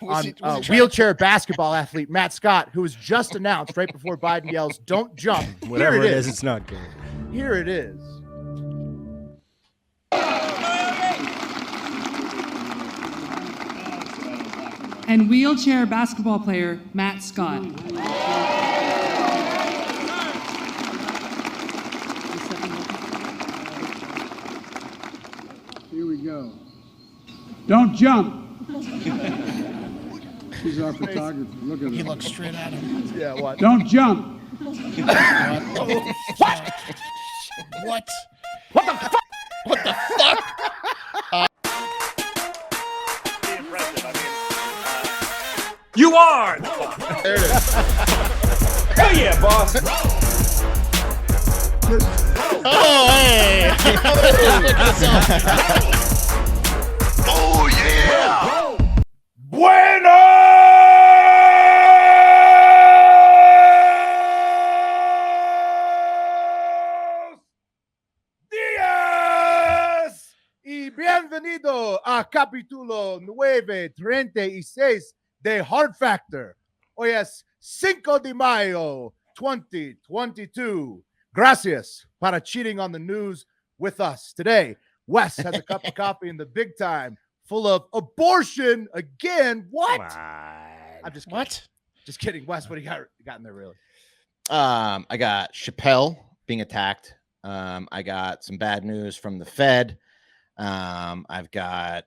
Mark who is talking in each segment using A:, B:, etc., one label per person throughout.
A: on wheelchair basketball athlete Matt Scott, who was just announced right before Biden yells, "Don't jump."
B: Whatever it is, it's not good.
A: Here it is.
C: And wheelchair basketball player Matt Scott.
D: Here we go. Don't jump. He's our photographer. Look at him.
E: He looks straight at him.
A: Yeah, what?
D: Don't jump.
E: What? What the fuck? What the fuck?
B: You are.
A: There it is.
B: Hell yeah, boss.
E: Oh, hey.
F: Oh, yeah.
A: Días y bienvenido a capítulo 936 de Hard Factor. Hoy es Cinco de Mayo 2022. Gracias para cheating on the news with us. Today, Wes has a cup of coffee in the big time full of abortion again. What? I'm just kidding.
E: What?
A: Just kidding. Wes, what do you got in there really?
G: I got Chappelle being attacked. I got some bad news from the Fed. I've got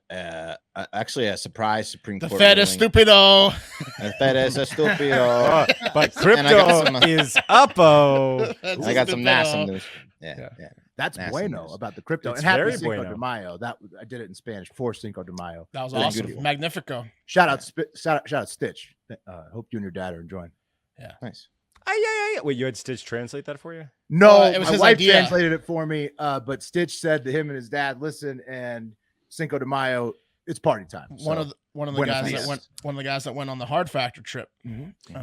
G: actually a surprise Supreme Court.
E: The Fed is stupido.
G: The Fed is a stupido.
B: But crypto is uppo.
G: I got some massive news. Yeah.
A: That's
G: Massive
A: bueno
G: news.
A: about the crypto.
B: It's
A: and happy
B: very
A: Cinco
B: bueno.
A: de Mayo. That I did it in Spanish for Cinco de Mayo.
E: That was
A: Really
E: awesome.
A: beautiful.
E: Magnifico.
A: Shout out Stitch. Hope you and your dad are enjoying.
G: Nice.
B: Yeah. Wait, you had Stitch translate that for you?
A: No,
E: it was
A: my
E: his
A: wife
E: idea.
A: translated it for me. But Stitch said to him and his dad, "Listen, and Cinco de Mayo, it's party time."
E: One of the
A: Buenos
E: guys
A: dias.
E: that went. One of the guys that went on the Hard Factor trip.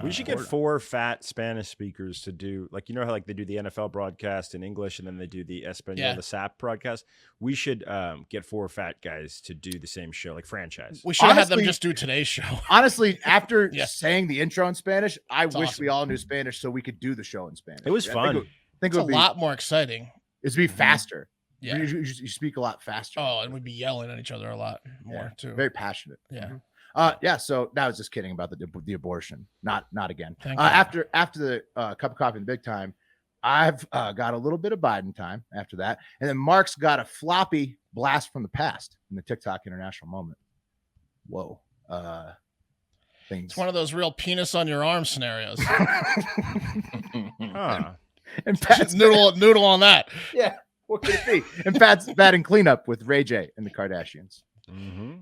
B: We should get 4 fat Spanish speakers to do, like, you know how like they do the NFL broadcast in English and then they do the Espanol, the SAP broadcast. We should get 4 fat guys to do the same show, like franchise.
E: We should have them
A: Honestly-
E: just do today's show.
A: Honestly, after
E: Yeah.
A: saying the intro in Spanish, I wish
E: awesome.
A: we all knew Spanish so we could do the show in Spanish.
B: It was
A: I
B: fun.
A: think
E: It's
A: it
E: a
A: would be
E: lot more exciting.
A: It'd be faster.
E: Yeah.
A: You speak a lot faster.
E: Oh, and we'd be yelling at each other a lot more too.
A: Very passionate.
E: Yeah.
A: Yeah. So I was just kidding about the abortion. Not again.
E: Thank you.
A: After the cup of coffee in the big time, I've got a little bit of Biden time after that, and then Mark's got a floppy blast from the past in the TikTok international moment. Whoa. Things.
E: It's one of those real penis on your arm scenarios.
B: Huh.
A: And Pat's
E: noodle on that.
A: Yeah. What could it be? And Pat's batting cleanup with Ray J and the Kardashians.
B: Mm-hmm.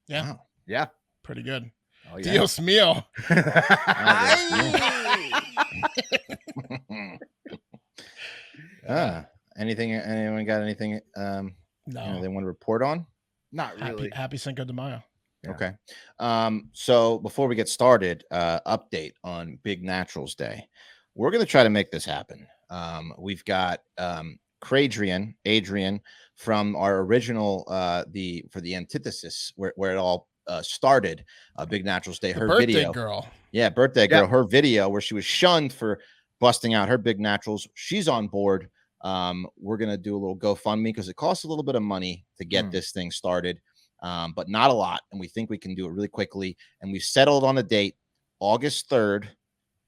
E: Yeah.
G: Wow.
A: Yeah.
E: Pretty good.
A: Oh, yeah.
E: Dios mío.
G: Anything? Anyone got anything?
E: No.
G: They want to report on?
A: Not really.
E: Happy Cinco de Mayo.
A: Yeah.
G: Okay. So before we get started, update on Big Naturals Day. We're going to try to make this happen. We've got Adrian from our original for the antithesis where it all started. Big Naturals Day.
E: The
G: Her
E: birthday
G: video,
E: girl.
G: yeah, birthday girl.
A: Yeah.
G: Her video where she was shunned for busting out her big naturals. She's on board. We're gonna do a little GoFundMe because it costs a little bit of money to get this thing started, but not a lot. And we think we can do it really quickly. And we've settled on a date. August 3rd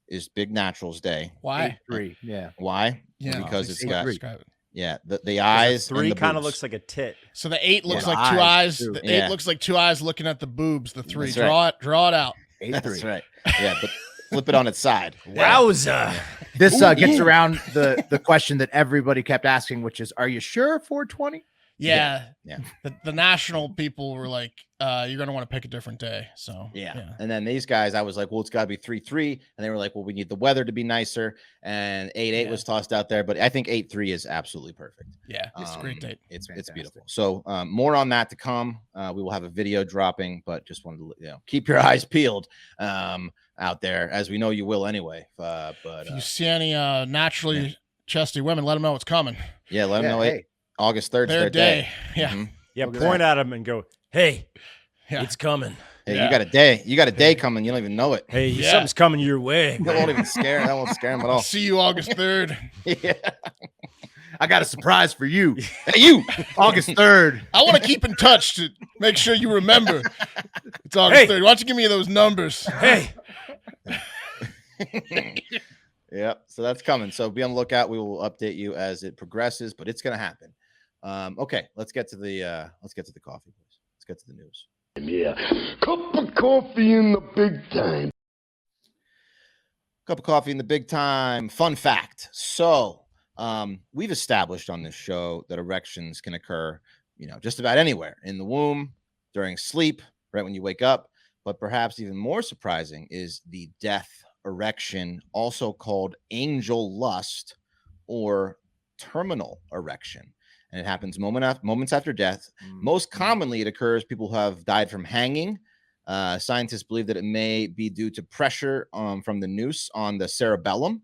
G: is Big Naturals Day.
E: Why?
A: 3. Yeah.
G: Why?
E: Yeah.
G: Because it's got
E: Describe it.
G: the eyes.
B: 3
G: and the
B: kind of
G: boobs.
B: looks like a tit.
E: So the 8 looks
A: Yeah,
E: like two eyes.
A: too.
E: The
G: Yeah.
E: 8 looks like two eyes looking at the boobs. The 3.
G: That's
E: Draw it out.
A: 8-3.
G: That's right. Yeah, but flip it on its side.
B: Wowza.
A: This gets around the question that everybody kept asking, which is, are you sure 420?
E: Yeah.
G: Yeah.
E: The national people were like, you're gonna want to pick a different day. So
G: Yeah. And then these guys, I was like, well, it's got to be 3-3. And they were like, well, we need the weather to be nicer. And 8-8
E: Yeah.
G: was tossed out there. But I think 8-3 is absolutely perfect.
E: Yeah, it's a great date.
G: It's
A: Fantastic.
G: beautiful. So more on that to come. We will have a video dropping, but just wanted to keep your eyes peeled out there, as we know you will anyway. But
E: If you see any naturally chesty women, let them know it's coming.
G: yeah, let them know
A: hey.
G: August 3rd is
E: Their day. Yeah.
G: Mhm.
B: Yeah,
A: Look at
B: point at him and go, hey.
E: Yeah.
B: It's coming.
G: Hey,
E: Yeah.
G: you got a day. You got a day coming. You don't even know it.
B: Hey,
E: Yeah.
B: something's coming your way.
G: That won't even scare him. That won't scare him at
E: I'll
G: all.
E: see you August 3rd.
G: Yeah.
A: I got a surprise for you.
G: Hey, you.
A: August 3rd.
E: I want to keep in touch to make sure you remember. It's August 3rd. Why don't you give me those numbers?
B: Hey,
G: Yep. So that's coming. So be on the lookout. We will update you as it progresses, but it's going to happen. Okay, let's get to the coffee, please. Let's get to the news.
F: Yeah. Cup of coffee in the big time.
G: Cup of coffee in the big time. Fun fact. So we've established on this show that erections can occur, just about anywhere in the womb, during sleep, right when you wake up. But perhaps even more surprising is the death erection, also called angel lust or terminal erection. And it happens moments after death. Most commonly, it occurs people who have died from hanging. Scientists believe that it may be due to pressure from the noose on the cerebellum.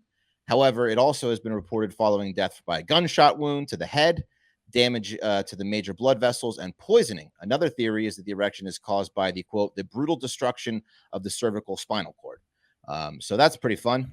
G: However, it also has been reported following death by a gunshot wound to the head, damage to the major blood vessels, and poisoning. Another theory is that the erection is caused by the, quote, the brutal destruction of the cervical spinal cord. So that's pretty fun.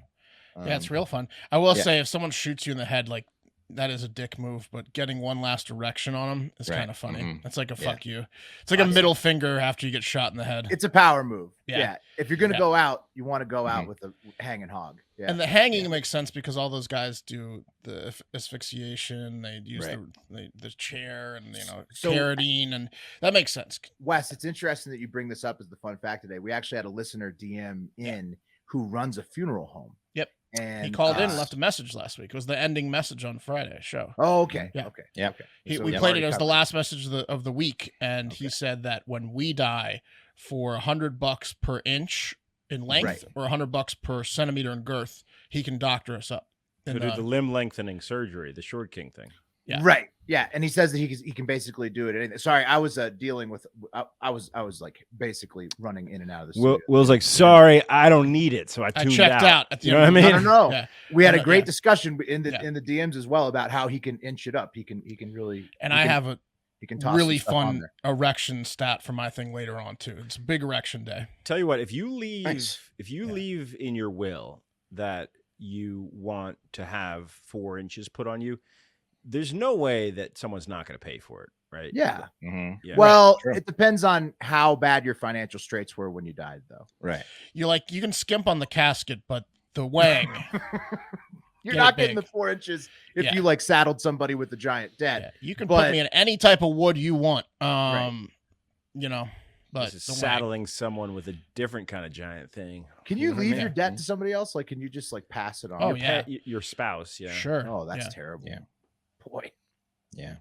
E: Yeah, it's real fun. I will say, if someone shoots you in the head, like, that is a dick move, but getting one last erection on them is kind of funny. It's like a fuck you. It's like a middle finger after you get shot in the head.
A: It's a power move.
E: Yeah.
A: Yeah. If you're gonna go out, you want to go out with a hanging hog. Yeah.
E: And the hanging makes sense because all those guys do the asphyxiation. They use the chair and carotene, and that makes sense.
A: Wes, it's interesting that you bring this up as the fun fact today. We actually had a listener DM in who runs a funeral home.
E: Yep.
A: And
E: he called in and left a message last week. It was the ending message on Friday's show.
A: Oh, okay.
E: Yeah.
A: Okay.
G: Yeah.
A: Okay.
E: We played it as the last message of the week, and he said that when we die, for $100 per inch in length or $100 per centimeter in girth, he can doctor us up.
B: to do the limb lengthening surgery, the short king thing.
E: Yeah.
A: Right. Yeah. And he says that he can basically do it. Sorry, I was dealing with. I was like basically running in and out of the studio.
B: Will's like, sorry, I don't need it, so I tuned
E: checked out at the
B: you know
E: end
B: what I
E: of
B: mean?
A: No.
E: Yeah.
A: We had a great discussion in the DMs as well about how he can inch it up. He can really.
E: And I have a
A: toss
E: really
A: some stuff on
E: fun
A: there.
E: erection stat for my thing later on too. It's a big erection day.
B: Tell you what, if you leave,
G: Nice.
B: leave in your will that you want to have 4 inches put on you, there's no way that someone's not going to pay for it, right?
A: Yeah.
G: Mhm.
B: Yeah.
A: Well,
G: Sure.
A: it depends on how bad your financial straits were when you died, though.
G: Right.
E: You can skimp on the casket, but the wang.
A: You're
E: Get
A: not
E: it
A: getting
E: big.
A: the 4 inches if
E: Yeah.
A: you like saddled somebody with a giant debt.
E: Yeah, you can
A: But-
E: put me in any type of wood you want. But
B: This is
E: the wang.
B: saddling someone with a different kind of giant thing.
A: Can you
G: Mhm.
A: leave
G: Yeah.
A: your debt to somebody else? Like, can you just like pass it on?
E: Oh,
B: Your
E: yeah.
B: your spouse, yeah.
E: Sure.
A: Oh, that's
E: yeah.
A: terrible.
G: Yeah.
A: Boy,
G: Yeah.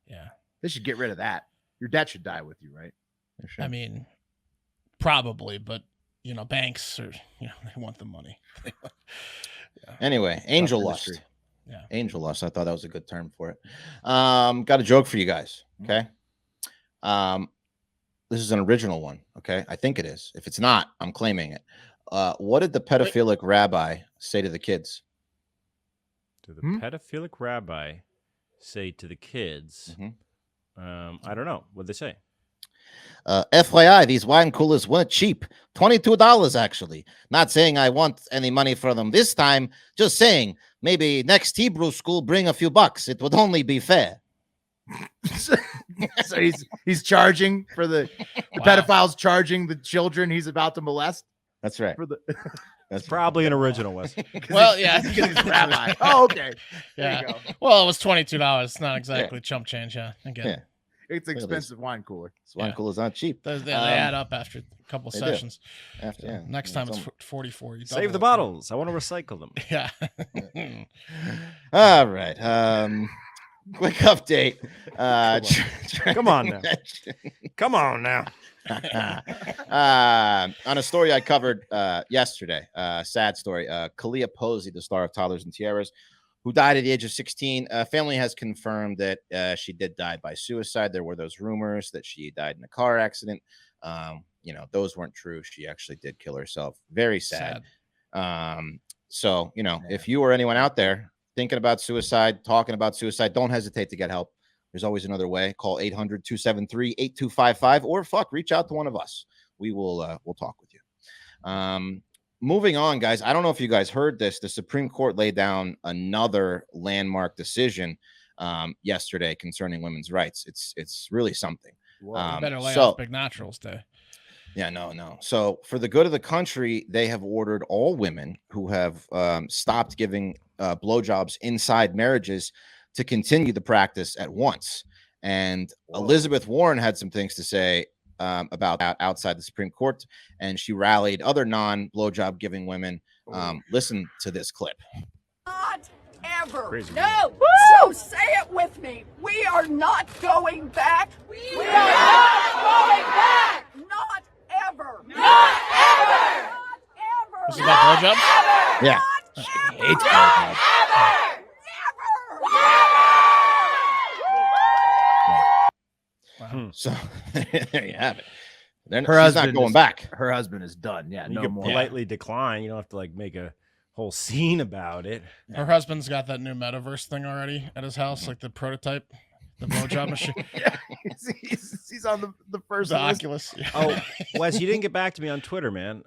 E: Yeah.
A: they should get rid of that. Your debt should die with you, right?
G: For sure.
E: I mean, probably, but banks are they want the money.
G: Anyway, angel
A: Tough
G: lust.
A: industry.
E: Yeah.
G: Angel lust. I thought that was a good term for it. Got a joke for you guys. Okay. This is an original one. Okay. I think it is. If it's not, I'm claiming it. What did the pedophilic rabbi say to the kids?
B: To the
A: Hmm?
B: pedophilic rabbi say to the kids, I don't know. What'd they say?
G: FYI, these wine coolers weren't cheap. $22, actually. Not saying I want any money for them this time. Just saying, maybe next Hebrew school bring a few bucks. It would only be fair.
A: So he's charging for the
E: Wow.
A: pedophile's charging the children he's about to molest
G: That's right.
A: for the.
G: That's
B: Probably an original, Wes.
E: Well, yeah.
A: because he's a rabbi. Oh, okay. There
E: Yeah.
A: you go.
E: Well, it was $22. It's not exactly chump change. Yeah. I get it.
G: Yeah.
A: It's
G: at
A: expensive wine cooler.
G: This wine
E: Yeah.
G: cooler's not cheap.
E: They add up after a couple
G: they do.
E: sessions.
G: After, yeah.
E: Next time it's 44. You
B: Save
E: double
B: the
E: it.
B: bottles. I want to recycle them.
E: Yeah.
G: All right. Quick update.
B: Come on now. Come on now.
G: On a story I covered yesterday, sad story. Kailia Posey, the star of Toddlers and Tiaras, who died at the age of 16. Family has confirmed that she did die by suicide. There were those rumors that she died in a car accident. Those weren't true. She actually did kill herself. Very sad. If you or anyone out there thinking about suicide, talking about suicide, don't hesitate to get help. there's always another way. Call 800-273-8255 or reach out to one of us. We will we'll talk with you. Moving on, guys. I don't know if you guys heard this. The Supreme Court laid down another landmark decision yesterday concerning women's rights. It's really something.
E: Better lay off Big Naturals Day.
G: Yeah, no. So for the good of the country, they have ordered all women who have stopped giving blowjobs inside marriages to continue the practice at once. And Elizabeth Warren had some things to say about that outside the Supreme Court, and she rallied other non-blowjob giving women. Listen to this clip.
H: Not ever.
B: Crazy.
H: No. So say it with me. We are not going back. We are not going back. Not ever. Not ever. Not ever.
E: This is about blowjobs?
G: Yeah.
H: Not
G: She
H: ever.
G: hates blowjobs.
H: Never.
G: So there you have it. Then
A: Her
G: she's not
A: husband
G: going
A: is-
G: back.
A: Her husband is done. Yeah,
B: You
A: no
B: can
A: more.
B: politely decline. You don't have to like make a whole scene about it.
E: Her husband's got that new metaverse thing already at his house, like the prototype, the blowjob machine,
A: Yeah, he's on the first
E: the
A: list.
E: Oculus. Yeah.
B: Oh, Wes, you didn't get back to me on Twitter, man.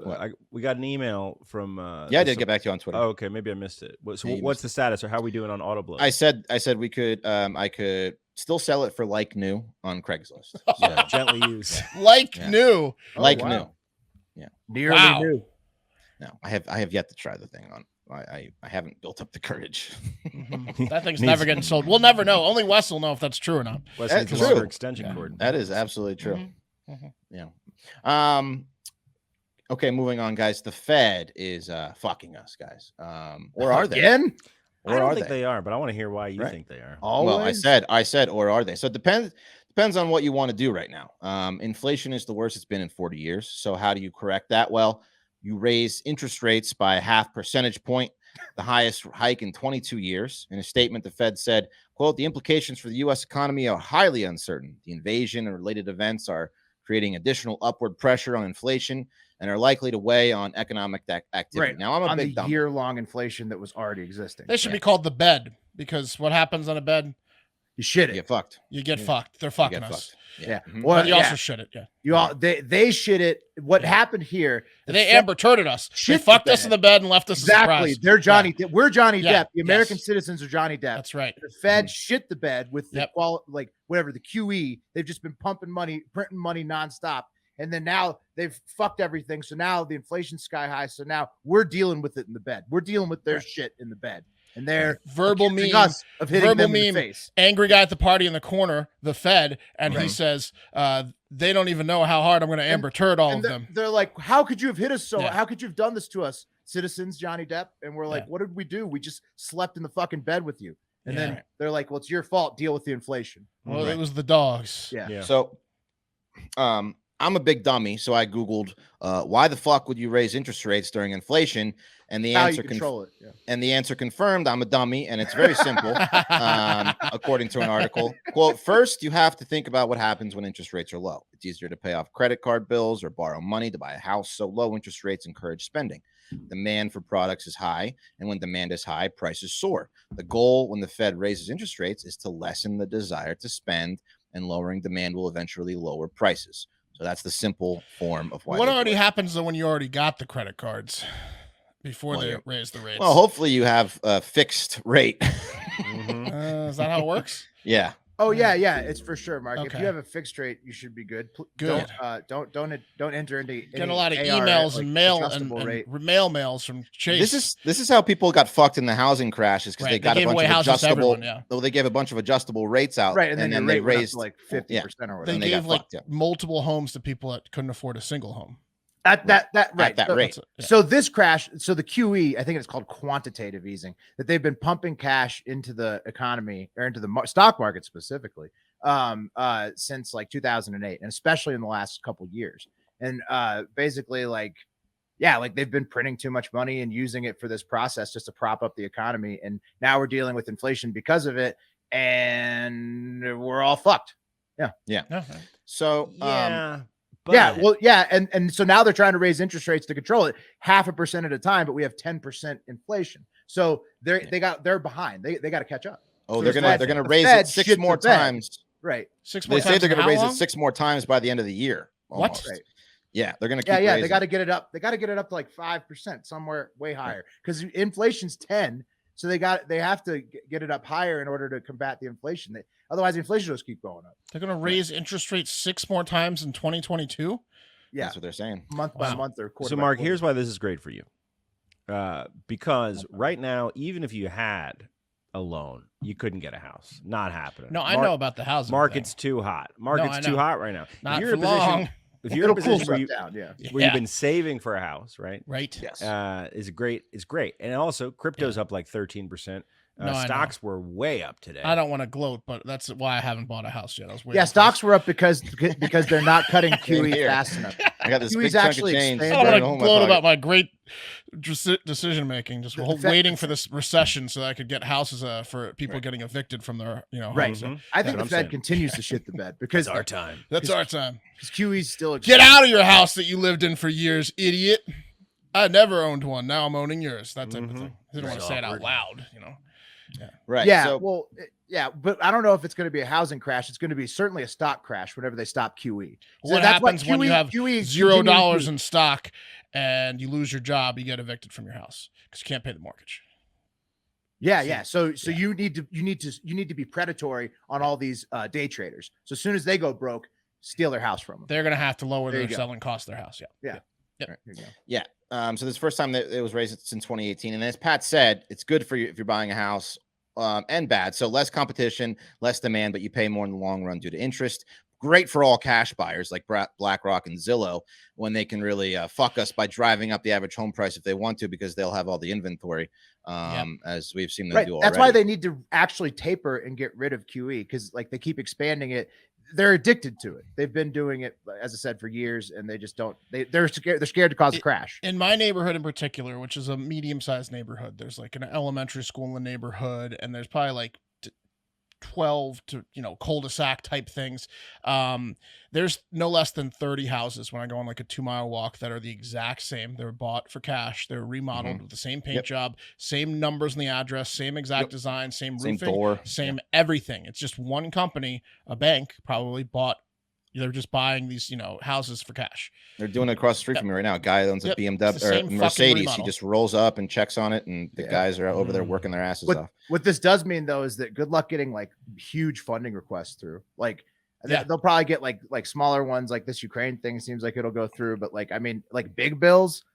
G: What?
B: We got an email from.
G: Yeah, I did get back to you on Twitter.
B: Oh, okay, maybe I missed it. So
G: Yeah, you
B: what's
G: missed
B: the status, or how are we doing on Autoblocks?
G: I said we could I could still sell it for like new on Craigslist.
B: Yeah, gently used.
E: Like
G: Yeah.
E: new.
G: Like
A: wow.
G: new.
A: Nearly
E: Wow.
A: new.
G: No, I have yet to try the thing on. I haven't built up the courage.
E: Mhm. That thing's
B: Needs-
E: never getting sold. We'll never know. Only Wes will know if that's true or not.
B: Wes
G: That's
B: needs a longer
G: true.
B: extension
E: Yeah.
B: cord.
G: That is absolutely true.
E: Mhm. Mhm.
G: Yeah. Okay, moving on, guys. The Fed is fucking us, guys. Or are they?
A: Again?
G: Or
B: I don't
G: are
B: think they are, but I want to hear why you
G: Right.
B: think they are.
A: Always.
G: Well, I said, or are they? So it depends on what you want to do right now. Inflation is the worst it's been in 40 years. So how do you correct that? Well, you raise interest rates by a 0.5 percentage point, the highest hike in 22 years. In a statement, the Fed said, quote, the implications for the U.S. economy are highly uncertain. The invasion and related events are creating additional upward pressure on inflation and are likely to weigh on economic activity.
A: Right.
G: Now, I'm a
A: on
G: big
A: the
G: dumb.
A: year-long inflation that was already existing.
E: They should
G: Yeah.
E: be called the bed because what happens on a bed,
A: You shit
G: You
A: it.
G: get fucked.
E: you get
G: Yeah.
E: fucked. They're
G: You
E: fucking
G: get
E: us.
G: fucked.
A: Yeah.
G: Mhm.
A: Well,
E: But you
A: yeah.
E: also shit it. Yeah.
A: You all they shit it. What happened here? the
E: They
A: Fed-
E: Amber Turded us. They
A: Shit the
E: fucked us
A: bed.
E: in the bed and left us a
A: Exactly.
E: surprise.
A: They're Johnny. We're Johnny
E: Yeah.
A: Depp. The American
E: Yes.
A: citizens are Johnny Depp.
E: That's right.
A: The Fed shit the bed with the
E: Yep.
A: like whatever the QE. They've just been pumping money, printing money nonstop, and then now they've fucked everything. So now the inflation's sky high. So now we're dealing with it in the bed. We're dealing with their shit in the bed, and they're
E: Verbal
A: accusing
E: meme.
A: us of hitting
E: verbal
A: them in the
E: meme.
A: face.
E: Angry guy at the party in the corner, the Fed, and he
A: Right.
E: says, they don't even know how hard I'm going to Amber Turd all of
A: And
E: them.
A: they're like, "How could you have hit us so?
E: Yeah.
A: How could you have done this to us, citizens, Johnny Depp?" And we're like,
E: Yeah.
A: "What did we do? We just slept in the fucking bed with you." And
E: Yeah.
A: then they're like, "Well, it's your fault. Deal with the inflation."
E: Well,
G: Right.
E: it was the dogs.
A: Yeah.
B: Yeah.
G: So, I'm a big dummy, so I googled why the fuck would you raise interest rates during inflation, and the
A: How you
G: answer
A: control it. Yeah.
G: and the answer confirmed I'm a dummy, and it's very simple. According to an article, quote: first, you have to think about what happens when interest rates are low. It's easier to pay off credit card bills or borrow money to buy a house, so low interest rates encourage spending. Demand for products is high, and when demand is high, prices soar. The goal when the Fed raises interest rates is to lessen the desire to spend, and lowering demand will eventually lower prices. So that's the simple form of why.
E: What
G: they do
E: already
G: it.
E: happens though when you already got the credit cards before
G: Well,
E: they
G: yeah.
E: raise the rates?
G: Well, hopefully you have a fixed rate.
B: Mhm.
E: Is that how it works?
G: Yeah.
A: Oh yeah, it's for sure, Mark. If
E: Okay.
A: you have a fixed rate, you should be good.
E: Good.
A: Don't enter into
E: Get
A: any
E: a lot of
A: AR,
E: emails
A: like,
E: and mail and,
A: adjustable rate.
E: mails from Chase.
G: This is how people got fucked in the housing crashes because
E: Right,
G: they
E: they
G: got a
E: gave
G: bunch
E: away
G: of
E: houses to
G: adjustable.
E: everyone, yeah.
G: Well, they gave a bunch of adjustable rates out,
A: Right, and then,
G: then
A: your
G: they
A: rate went up
G: raised
A: to like 50% or
E: they
A: whatever.
G: and they
E: gave
G: got
E: like
G: fucked, yeah.
E: multiple homes to people that couldn't afford a single home.
A: At that right.
G: at that
A: So-
G: rate.
E: Yeah.
A: So this crash, so the QE, I think it's called quantitative easing, that they've been pumping cash into the economy or into the stock market specifically since like 2008, and especially in the last couple years. And basically like they've been printing too much money and using it for this process just to prop up the economy. And now we're dealing with inflation because of it, and we're all fucked.
E: No,
G: So
A: And so now they're trying to raise interest rates to control it 0.5% at a time, but we have 10% inflation. So they're behind. They got to catch up.
G: Oh,
A: So
G: they're
A: the
G: gonna
A: Fed- the
G: raise
A: Fed
G: it 6
A: shit
G: more
A: the bed.
G: times.
A: Right.
E: 6 more
G: They
E: times.
G: say they're
E: in
G: gonna
E: how
G: raise it
E: long?
G: 6 more times by the end of the year.
E: What?
G: Almost.
A: Right.
G: Yeah, they're gonna keep
A: Yeah,
G: raising.
A: they got to get it up. They got to get it up to like 5%, somewhere way higher, because inflation's 10. So they have to get it up higher in order to combat the inflation. Otherwise, the inflation will just keep going up.
E: They're going to raise interest rates 6 more times in 2022.
A: Yeah,
G: That's what they're saying.
A: month by
E: Wow.
A: month or quarter.
B: So,
A: by
B: Mark,
A: quarter.
B: here's why this is great for you. Because right now, even if you had a loan, you couldn't get a house. Not happening.
E: No, I know about the housing.
B: Market's too hot. Market's
E: I
B: too
E: know.
B: hot right now.
E: Not
B: if you're
E: for
B: in a position,
E: long.
B: if you're in a
A: It'll cool
B: position where,
A: stuff down. Yeah.
B: where you've been saving for a house, right?
E: Right.
G: Yes.
B: Is great. It's great. And also, crypto's up like 13%.
E: No, I know.
B: Stocks were way up today.
E: I don't want to gloat, but that's why I haven't bought a house yet. I was waiting.
A: Yeah,
E: for
A: stocks were up because they're not cutting
G: Same
A: QE
G: here.
A: fast enough.
G: I got this
A: QE's
G: big chunk of
A: actually
G: change.
A: expanded.
E: I don't
G: burning a
E: want
G: hole
E: to
G: in my
E: gloat about
G: pocket.
E: my great decision making. Just waiting for this recession so that I could get houses for people getting evicted from their
A: Right.
E: homes.
A: I think
B: what
A: the
B: I'm
A: Fed
B: saying.
A: continues to shit the bed because
B: It's our time.
E: That's our time.
A: QE's still
E: Get out of your house that you lived in for years, idiot. I never owned one. Now I'm owning yours. That type of thing. I didn't want to say it out loud,
G: Right.
A: Yeah,
G: So,
A: well, yeah, but I don't know if it's going to be a housing crash. It's going to be certainly a stock crash whenever they stop QE. So
E: What
A: that's why
E: happens when you have
A: QE
E: $0 in stock and you lose your job? You get evicted from your house because you can't pay the mortgage.
A: Yeah. So you need to be predatory on all these day traders. So as soon as they go broke, steal their house from them.
E: They're going to have to lower
A: There
E: their
A: you go.
E: selling cost of their house. Yeah.
A: Here you go.
G: yeah. So this is the first time that it was raised since 2018. And as Pat said, it's good for you if you're buying a house, and bad. So less competition, less demand, but you pay more in the long run due to interest. Great for all cash buyers like BlackRock and Zillow when they can really fuck us by driving up the average home price if they want to, because they'll have all the inventory, as we've seen them
A: Right.
G: do already.
A: That's why they need to actually taper and get rid of QE, because like they keep expanding it. They're addicted to it. They've been doing it, as I said, for years, and they just don't. They're scared. They're scared to cause a crash.
E: In my neighborhood in particular, which is a medium-sized neighborhood, there's like an elementary school in the neighborhood, and there's probably like 12 to cul-de-sac type things. There's no less than 30 houses when I go on like a 2-mile walk that are the exact same. They're bought for cash. They're remodeled with the same paint job, same numbers in the address, same exact design, same roofing,
G: door,
E: same everything. It's just one company, a bank probably bought. They're just buying these, houses for cash.
G: They're doing it across the street from me right now. A guy owns a
E: It's the
G: BMW
E: same
G: or
E: fucking
G: Mercedes. He
E: remodel.
G: just rolls up and checks on it, and the guys are over there working their asses off.
A: What this does mean, though, is that good luck getting like huge funding requests through. Like they'll probably get like smaller ones, like this Ukraine thing seems like it'll go through, but like big bills,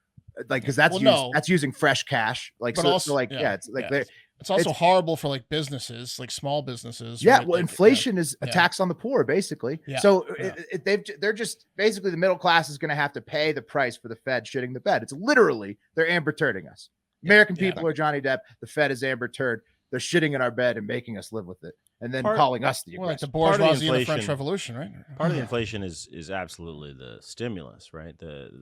A: like because that's using fresh cash. Like
E: But
A: so,
E: also-
A: so like
E: yeah,
A: it's like
E: yeah.
A: they're
E: It's also horrible for like businesses, like small businesses.
A: yeah.
E: right?
A: Well,
E: Like,
A: inflation is a tax on the poor, basically.
E: Yeah.
A: So they're just basically the middle class is going to have to pay the price for the Fed shitting the bed. It's literally they're Amber Turding us. American people are Johnny Depp. The Fed is Amber Turd. They're shitting in our bed and making us live with it, and then calling us the
E: Well, like the
A: aggressor.
B: Part of the
E: bourgeoisie in the French
B: inflation-
E: Revolution, right?
B: Part of the inflation is absolutely the stimulus, right?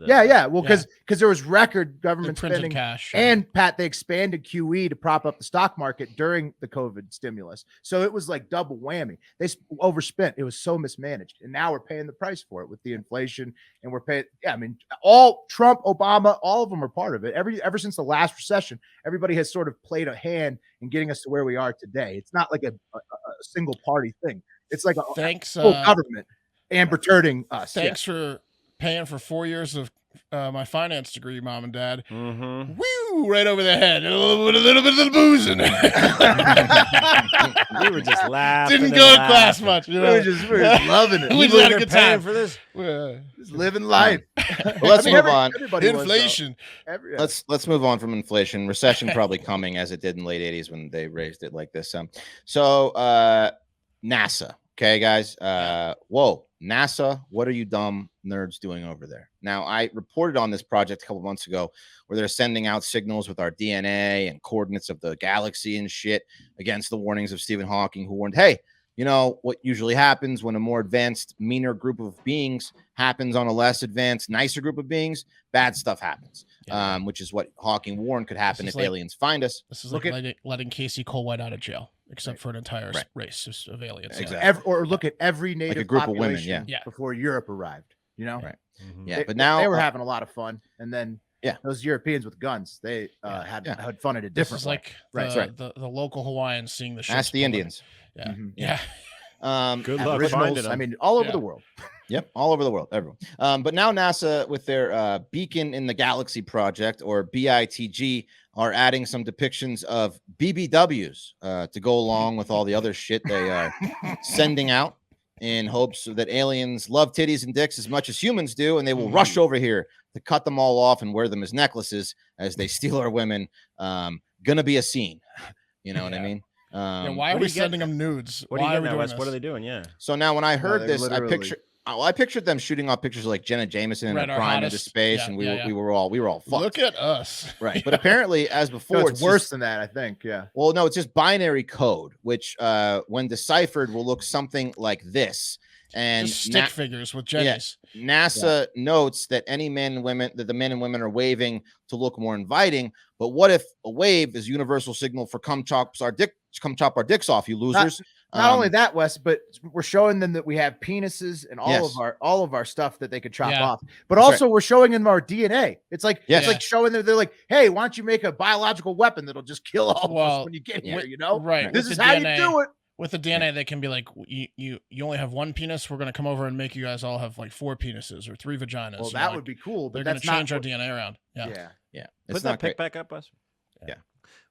A: Yeah. Well, because there was record government
E: printed
A: spending,
E: cash.
A: and Pat, they expanded QE to prop up the stock market during the COVID stimulus, so it was like double whammy. They overspent. It was so mismanaged, and now we're paying the price for it with the inflation, and we're paying. Yeah, I mean, all Trump, Obama, all of them are part of it. Ever since the last recession, everybody has sort of played a hand in getting us to where we are today. It's not like a single party thing. It's like a full government Amber Turding us.
E: Thanks for paying for 4 years of my finance degree, Mom and Dad.
B: Mm-hmm.
E: Woo! Right over the head. A little bit of the booze in there.
B: We were just laughing.
E: Didn't
B: and
E: go to class
B: laughing.
E: much.
A: We were just loving it.
E: We just had a good time
B: for this.
A: Just living life.
G: Well, let's move on.
A: Everybody was, though.
E: Inflation.
G: Let's move on from inflation. Recession probably coming, as it did in the late 80s when they raised it like this. So NASA. Okay, guys. Whoa, NASA. What are you dumb nerds doing over there? Now, I reported on this project a couple months ago where they're sending out signals with our DNA and coordinates of the galaxy and shit against the warnings of Stephen Hawking, who warned, hey, what usually happens when a more advanced, meaner group of beings happens on a less advanced, nicer group of beings, bad stuff happens, which is what Hawking warned could happen if aliens find us.
E: This is like letting Casey Colwhite out of jail, except for an entire race of aliens.
G: Exactly.
A: Or look at every native
G: Like a group of women,
A: population before Europe arrived.
G: Right.
B: Mm-hmm.
G: Yeah, but now
A: they were having a lot of fun, and then
G: Yeah.
A: Those Europeans with guns, they had fun in a
E: This
A: different
E: is
A: way.
E: like
G: Right.
E: The local Hawaiians seeing the ships.
G: Ask the
E: pull in.
G: Indians.
E: Yeah.
A: Mhm.
E: Yeah.
B: Good luck
A: Aboriginals,
B: finding them.
A: I mean, all over
E: Yeah.
A: the world.
G: Yep, all over the world, everyone. But now NASA, with their Beacon in the Galaxy project, or BITG, are adding some depictions of BBWs to go along with all the other shit they are sending out, in hopes that aliens love titties and dicks as much as humans do, and they will rush over here to cut them all off and wear them as necklaces as they steal our women. Gonna be a scene. You know what I mean?
E: Why
B: what
E: are
B: are
E: we
B: you getting
E: sending them nudes?
B: What
E: Why
B: are
E: are
B: you
E: we
B: getting at,
E: doing
B: Wes?
E: this?
B: What are they doing? Yeah.
G: So now when I heard
A: they
G: this,
A: literally-
G: I pictured them shooting off pictures of like Jenna Jameson in
E: Right,
G: her
E: our
G: prime into
E: hottest-
G: space,
E: yeah,
G: and
E: yeah.
G: we were all fucked.
E: Look at us.
G: Right. But apparently, as before,
A: No,
G: it's
A: it's worse
G: just-
A: than that, I think. Yeah.
G: well, no, it's just binary code, which when deciphered will look something like this. And
E: Just stick figures with Jennies.
G: NASA notes that the men and women are waving to look more inviting. But what if a wave is universal signal for come chop our dicks off, you losers?
A: Not only that, Wes, but we're showing them that we have penises and
G: Yes.
A: all of our stuff that they could chop
E: Yeah.
A: off. But
G: That's
A: also we're showing them our DNA. It's like
G: Yes.
A: it's like showing them they're like, hey, why don't you make a biological weapon that'll just kill all of
E: Well,
A: us when you get
G: yeah.
A: here? You know,
E: Right.
A: This
E: with
A: is
E: the
A: how
E: DNA,
A: you do it.
E: With the DNA, they can be like, you only have one penis. We're gonna come over and make you guys all have like 4 penises or 3 vaginas.
A: Well,
E: you know,
A: that
E: like,
A: would be cool. But
E: They're gonna
A: that's not
E: change our
A: what-
E: DNA around. Yeah.
A: Yeah.
B: Put
G: It's
B: that
G: not
B: pic
G: great.
B: back up, Wes.
G: Yeah.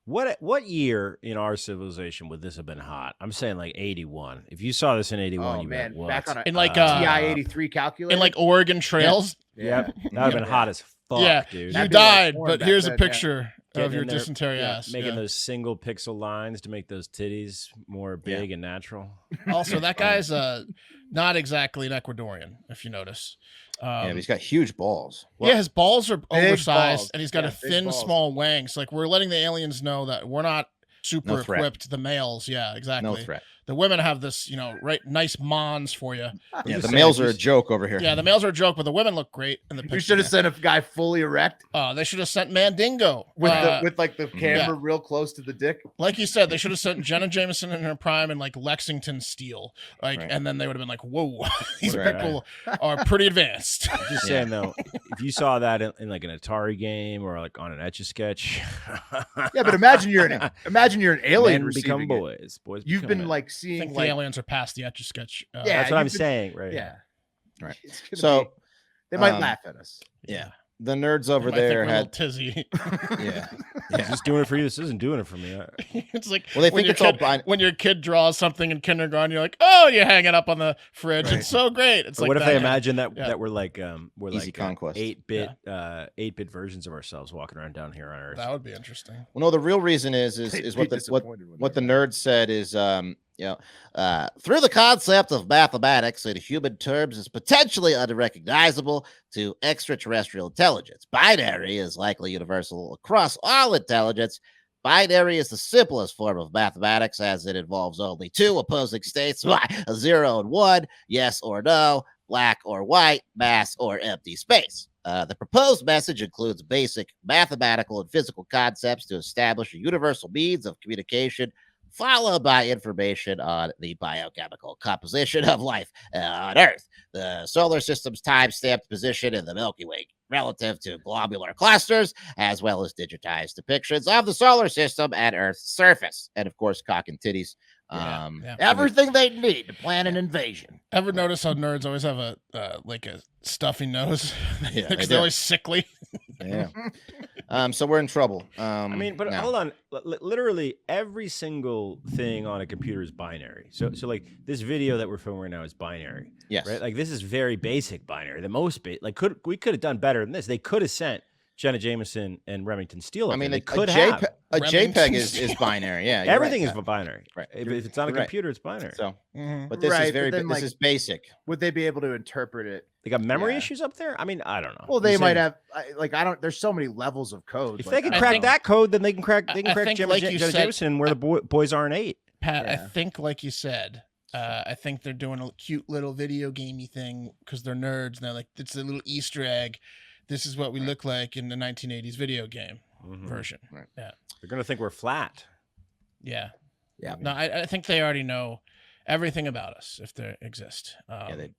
B: What year in our civilization would this have been hot? I'm saying like 81. If you saw this in 81,
A: Oh
B: you'd
A: man,
B: be like,
A: back
B: what?
A: on a
E: In like,
A: TI-83 calculator.
E: In like Oregon trails.
B: Yep, that would have been hot as fuck,
E: Yeah.
B: dude.
E: You
A: That'd be like
E: died,
A: porn
E: but
A: back
E: here's
A: then,
E: a
A: yeah.
E: picture
B: Getting
E: of your
B: in there,
E: dysentery ass.
B: making
E: Yeah.
B: those single pixel lines to make those titties more big and natural.
E: Also, that guy's not exactly an Ecuadorian, if you notice.
G: Yeah, but he's got huge balls.
E: Yeah, his balls are oversized,
A: balls.
E: and he's got
A: Yeah,
E: a
A: big
E: thin,
A: balls.
E: small wang. So, like, we're letting the aliens know that we're not super
G: No threat.
E: equipped. The males, yeah, exactly.
G: No threat.
E: The women have this, right, nice mons for you.
G: Yeah, the
B: just
G: males
B: saying,
G: are a joke over here.
E: Yeah, the males are a joke, but the women look great in the picture.
A: You should have sent a guy fully erect
E: They should have sent Mandingo.
A: with like the camera real close to the dick.
E: Like you said, they should have sent Jenna Jameson in her prime and like Lexington Steel,
G: Right.
E: and then they would have been like, "Whoa, these
G: Right.
E: people are pretty advanced."
B: I'm just saying though, if you saw that in like an Atari game or like on an Etch a Sketch,
A: Yeah, but imagine you're an alien.
B: men become
A: receiving it.
B: boys. Boys.
A: You've
B: become
A: been
B: men.
A: like
E: I
A: seeing
E: think the
A: like
E: aliens are past the Etch a Sketch.
A: Yeah,
B: That's what I'm
A: you've been-
B: saying, right?
A: yeah,
G: Right.
A: It's gonna
G: So,
A: be- they might
G: um,
A: laugh at us.
G: Yeah. The nerds over
E: I think
G: there
E: we're a little
G: had.
E: tizzy.
G: Yeah.
B: Is this doing it for you? This isn't doing it for me.
E: It's like
G: Well, they
E: when
G: think
E: your
G: it's all
E: kid, when your kid draws something in kindergarten, you're like, "Oh, you hang it up on the fridge.
A: Right.
E: It's so great." It's
B: But
E: like
B: what if
E: that.
B: they imagine that
E: Yeah.
B: that we're like
G: Easy conquest.
B: 8-bit versions of ourselves walking around down here on Earth?
E: That would be interesting.
G: Well, no, the real reason is
A: They'd
G: what
A: be
G: the
A: disappointed when
G: what
A: they
G: the
A: find
G: nerd said is through the concept of mathematics in human terms is potentially unrecognizable to extraterrestrial intelligence. Binary is likely universal across all intelligence. Binary is the simplest form of mathematics as it involves only 2 opposing states, a 0 and 1, yes or no, black or white, mass or empty space. The proposed message includes basic mathematical and physical concepts to establish a universal means of communication, followed by information on the biochemical composition of life on Earth, the solar system's time-stamped position in the Milky Way relative to globular clusters, as well as digitized depictions of the solar system and Earth's surface, and of course, cock and titties.
E: Yeah.
A: Everything they need to plan an invasion.
E: Ever notice how nerds always have a like a stuffy nose?
G: Yeah,
E: Because
G: they
E: they're
G: do.
E: always sickly.
G: Yeah. So we're in trouble.
B: I mean, but
G: now.
B: hold on. Literally every single thing on a computer is binary. So like this video that we're filming right now is binary.
G: Yes.
B: Right. Like this is very basic binary. The most we could have done better than this. They could have sent Jenna Jameson and Remington Steele.
G: I mean,
B: they
G: a
B: could have.
G: JPEG is binary. Yeah, you're
B: Everything
G: right.
B: is binary.
G: Right.
B: If it's on a
G: You're right.
B: computer, it's binary.
G: So,
E: Mhm.
G: but this
A: Right,
G: is
A: but
G: very
A: then,
G: this
A: like-
G: is basic.
A: Would they be able to interpret it?
B: They got memory
A: Yeah.
B: issues up there. I mean, I don't know.
A: Well,
B: I'm
A: they
B: just
A: might
B: saying,
A: have. I don't. There's so many levels of code.
B: If
A: like,
B: they can
A: I
B: crack
A: don't know.
B: that code, then they can crack. They
E: I
B: can crack
E: think,
B: Jenna
E: like you said-
B: Jameson and where the boys aren't 8.
E: Pat, I
A: Yeah.
E: think, like you said, I think they're doing a cute little video gamey thing because they're nerds and they're like, it's a little Easter egg. This is what we look like in the 1980s video game
B: Mhm.
E: version.
G: Right.
E: Yeah.
B: They're gonna think we're flat.
E: Yeah.
A: Yeah.
E: No, I think they already know. everything about us if they exist.
G: They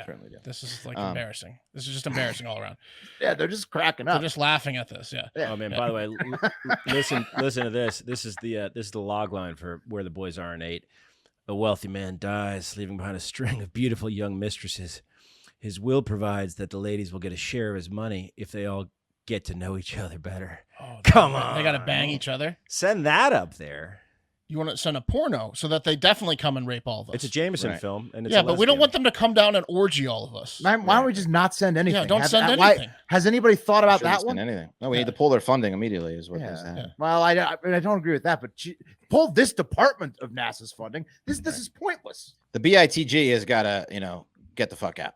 G: certainly do.
E: This is like embarrassing. This is just embarrassing all around.
A: Yeah, they're just cracking up.
E: They're just laughing at this. Yeah.
B: Oh man! By the way, listen to this. This is the log line for where the boys are in 8. A wealthy man dies, leaving behind a string of beautiful young mistresses. His will provides that the ladies will get a share of his money if they all get to know each other better.
E: Oh,
B: Come on,
E: they got to bang each other.
B: Send that up there.
E: You want to send a porno so that they definitely come and rape all of us.
B: It's a Jameson film, and it's
E: but we don't want them to come down and orgy all of us.
A: Why don't we just not send anything?
E: Yeah, don't send anything.
A: Has anybody thought about that one?
G: Anything? No, we need to pull their funding immediately. Is what is
A: Yeah. Well, I don't agree with that, but pull this department of NASA's funding. This is pointless.
G: The BITG has got to get the fuck out.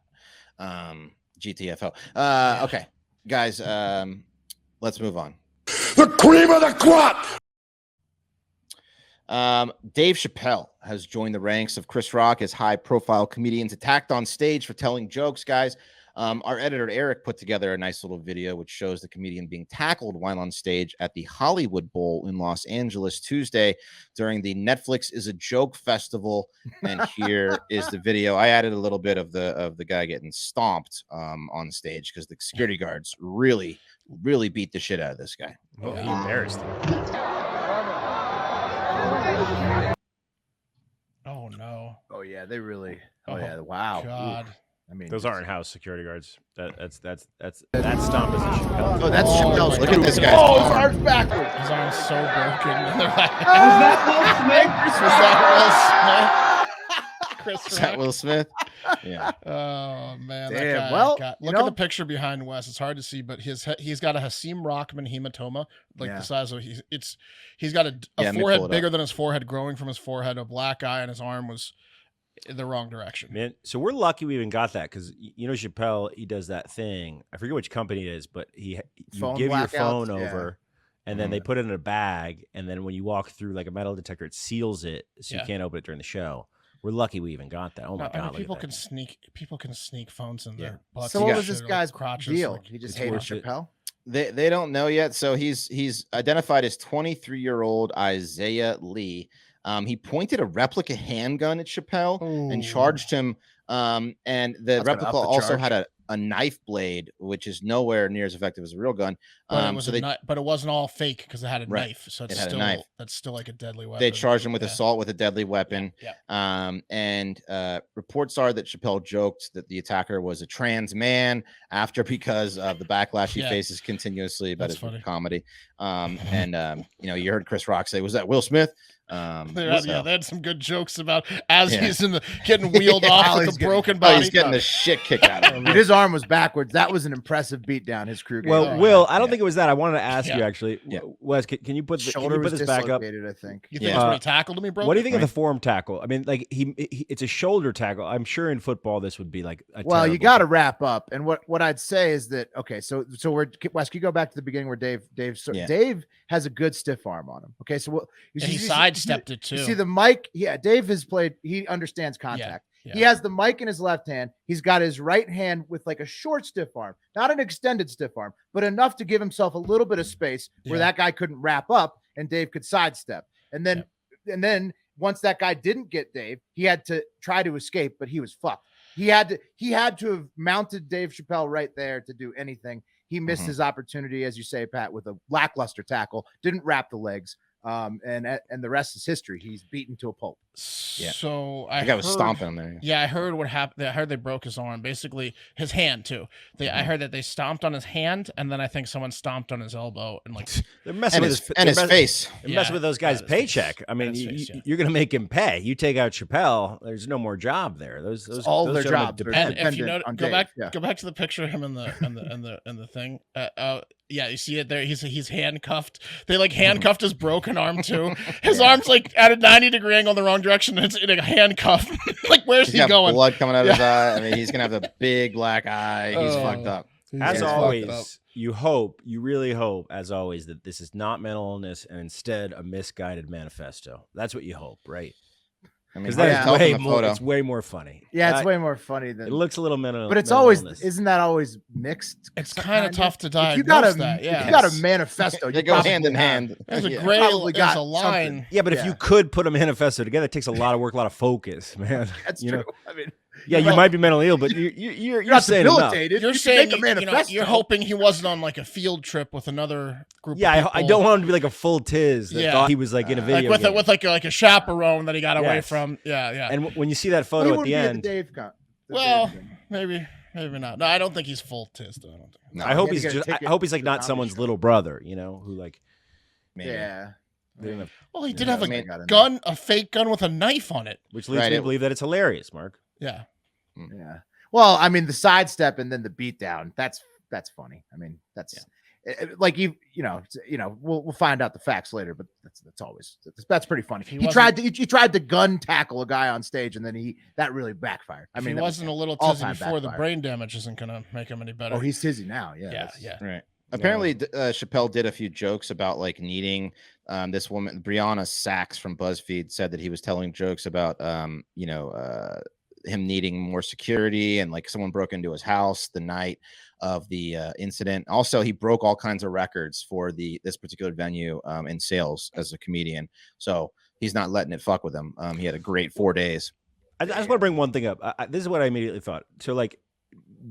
G: GTFO. Okay, guys. Let's move on.
F: The cream of the crop.
G: Dave Chappelle has joined the ranks of Chris Rock as high-profile comedians attacked on stage for telling jokes. Guys, our editor Eric put together a nice little video which shows the comedian being tackled while on stage at the Hollywood Bowl in Los Angeles Tuesday during the Netflix is a Joke Festival. And here is the video. I added a little bit of the guy getting stomped on stage because the security guards really beat the shit out of this guy.
B: Oh, he embarrassed him.
E: Oh no.
A: Oh yeah, they really. Oh yeah, wow.
E: God.
A: I mean,
B: those aren't house security guards. That's stomp is a Chappelle.
G: Oh, that's Chappelle's. Look at this guy.
A: Oh, his arm's backwards.
E: His arm's so broken.
G: Is that Will Smith? Yeah.
E: Oh man.
A: Damn.
E: That guy
A: Well,
E: look at the picture behind Wes. It's hard to see, but he's got a Hasim Rockman hematoma, like the size of he's got a forehead bigger than his forehead, growing from his forehead, a black eye, and his arm was in the wrong direction.
B: Man, so we're lucky we even got that because Chappelle, he does that thing. I forget which company it is, but you give your phone over. And then they put it in a bag, and then when you walk through like a metal detector, it seals it, so you can't open it during the show. We're lucky we even got that. Oh my god!
E: People can sneak phones in their butts.
A: So what was this guy's
E: crotches,
A: deal? He just hated Chappelle.
G: They don't know yet. So he's identified as 23-year-old Isaiah Lee. He pointed a replica handgun at Chappelle and charged him. And the replica also had a knife blade, which is nowhere near as effective as a real gun.
E: But it wasn't all fake because it had a knife. So it's still, that's still like a deadly weapon.
G: They charged him with assault with a deadly weapon. And reports are that Chappelle joked that the attacker was a trans man because of the backlash he faces continuously about his comedy. You heard Chris Rock say, "Was that Will Smith?"
E: They had some good jokes about he's getting wheeled off with a broken body.
G: He's getting the shit kicked out of him.
A: His arm was backwards. That was an impressive beatdown. His crew.
B: Well, Will, I don't think it was that. I wanted to ask you actually. Wes, can you put this back up?
A: I think.
E: You think that's when he tackled him? He broke.
B: What do you think of the form tackle? I mean, like it's a shoulder tackle. I'm sure in football this would be like.
A: You got to wrap up. And what I'd say is that so we're Wes. Can you go back to the beginning where Dave has a good stiff arm on him. Okay, so
E: he sidestepped it too.
A: You see the mic. Yeah, Dave has played. He understands contact. He has the mic in his left hand. He's got his right hand with like a short stiff arm, not an extended stiff arm, but enough to give himself a little bit of space where that guy couldn't wrap up and Dave could sidestep. And then once that guy didn't get Dave, he had to try to escape, but he was fucked. He had to have mounted Dave Chappelle right there to do anything. He missed his opportunity, as you say, Pat, with a lackluster tackle. Didn't wrap the legs. And the rest is history. He's beaten to a pulp.
E: So
G: I was stomping there.
E: Yeah, I heard what happened. I heard they broke his arm, basically his hand too. I heard that they stomped on his hand, and then I think someone stomped on his elbow, and like
B: they're messing with
G: his face.
B: They're messing with those guys' paycheck. I mean, you're gonna make him pay. You take out Chappelle, there's no more job there. Those
A: all their jobs
B: depend.
E: And if you know, go back to the picture of him in the thing. Yeah, you see it there. He's handcuffed. They like handcuffed his broken arm too. His arm's like at a 90-degree angle in the wrong direction. And it's in a handcuff. Like, where's he going?
G: Blood coming out of his eye. I mean, he's gonna have the big black eye. He's fucked up.
B: As always, you really hope, as always, that this is not mental illness and instead a misguided manifesto. That's what you hope, right?
G: I mean,
B: Because
G: how do you
B: that
G: tell
B: is
G: from
B: way
G: the
B: more.
G: photo?
B: It's way more funny.
A: Yeah, it's way more funny than
B: It looks a little mental,
A: but it's
B: mental
A: always
B: illness.
A: isn't that always mixed?
E: It's kind of
A: Kinda?
E: tough to
A: If you got a
E: diagnose that. Yeah.
A: if you got a manifesto,
G: They
A: you
G: go
A: probably
G: hand in
A: have-
G: hand.
E: There's a
G: Yeah.
E: gray,
A: Probably
E: there's
A: got
E: a line.
A: something.
B: Yeah, but if you could put a manifesto together, it takes a lot of work, a lot of focus, man.
A: That's
B: you
A: true.
B: know?
A: I mean,
B: Yeah, you might be mentally ill, but you're
A: not
B: saying enough.
A: debilitated.
E: You're
A: You can
E: saying
A: make a
E: you know,
A: manifesto.
E: you're hoping he wasn't on like a field trip with another group.
B: Yeah,
E: of
B: I
E: people.
B: don't want him to be like a full tiz that
E: Yeah.
B: thought he was like in a video
E: like
B: game.
E: with like a chaperone that he got away
B: Yes.
E: from. Yeah, yeah.
B: And when you see that
A: Well, he
B: photo at
A: wouldn't
B: the
A: be
B: end,
A: the Dave the
E: well,
A: Dave thing.
E: maybe not. No, I don't think he's full tiz. Though. I don't think.
G: No,
B: I hope
A: he
B: he's
A: had to get a
B: just. I
A: ticket
B: hope he's like
A: to the
B: not
A: comedy
B: someone's
A: show.
B: little brother, you know, who like.
G: maybe.
A: Yeah.
B: they didn't have-
E: Well, he did
A: Yeah,
E: have a
A: I got in
E: gun, a fake gun with a knife on it.
B: which leads
G: Right,
B: me
G: it-
B: to believe that it's hilarious, Mark.
E: Yeah.
A: Yeah. Well, I mean, the sidestep and then the beatdown. That's funny. I mean, that's like you know, we'll find out the facts later, but that's always that's pretty funny. He tried to gun tackle a guy on stage, and then that really backfired. I
E: If
A: mean,
E: he
A: that was
E: wasn't a little
A: all-time
E: tizzy before, the
A: backfire.
E: brain damage isn't gonna make him any better.
A: Oh, he's tizzy now. Yeah.
E: yeah,
A: that's-
E: yeah.
G: Right. Apparently, Chappelle did a few jokes about like needing this woman, Brianna Sachs from BuzzFeed, said that he was telling jokes about, him needing more security and like someone broke into his house the night of the incident. Also, he broke all kinds of records for this particular venue in sales as a comedian. So he's not letting it fuck with him. He had a great 4 days.
B: I just want to bring one thing up. This is what I immediately thought. So like,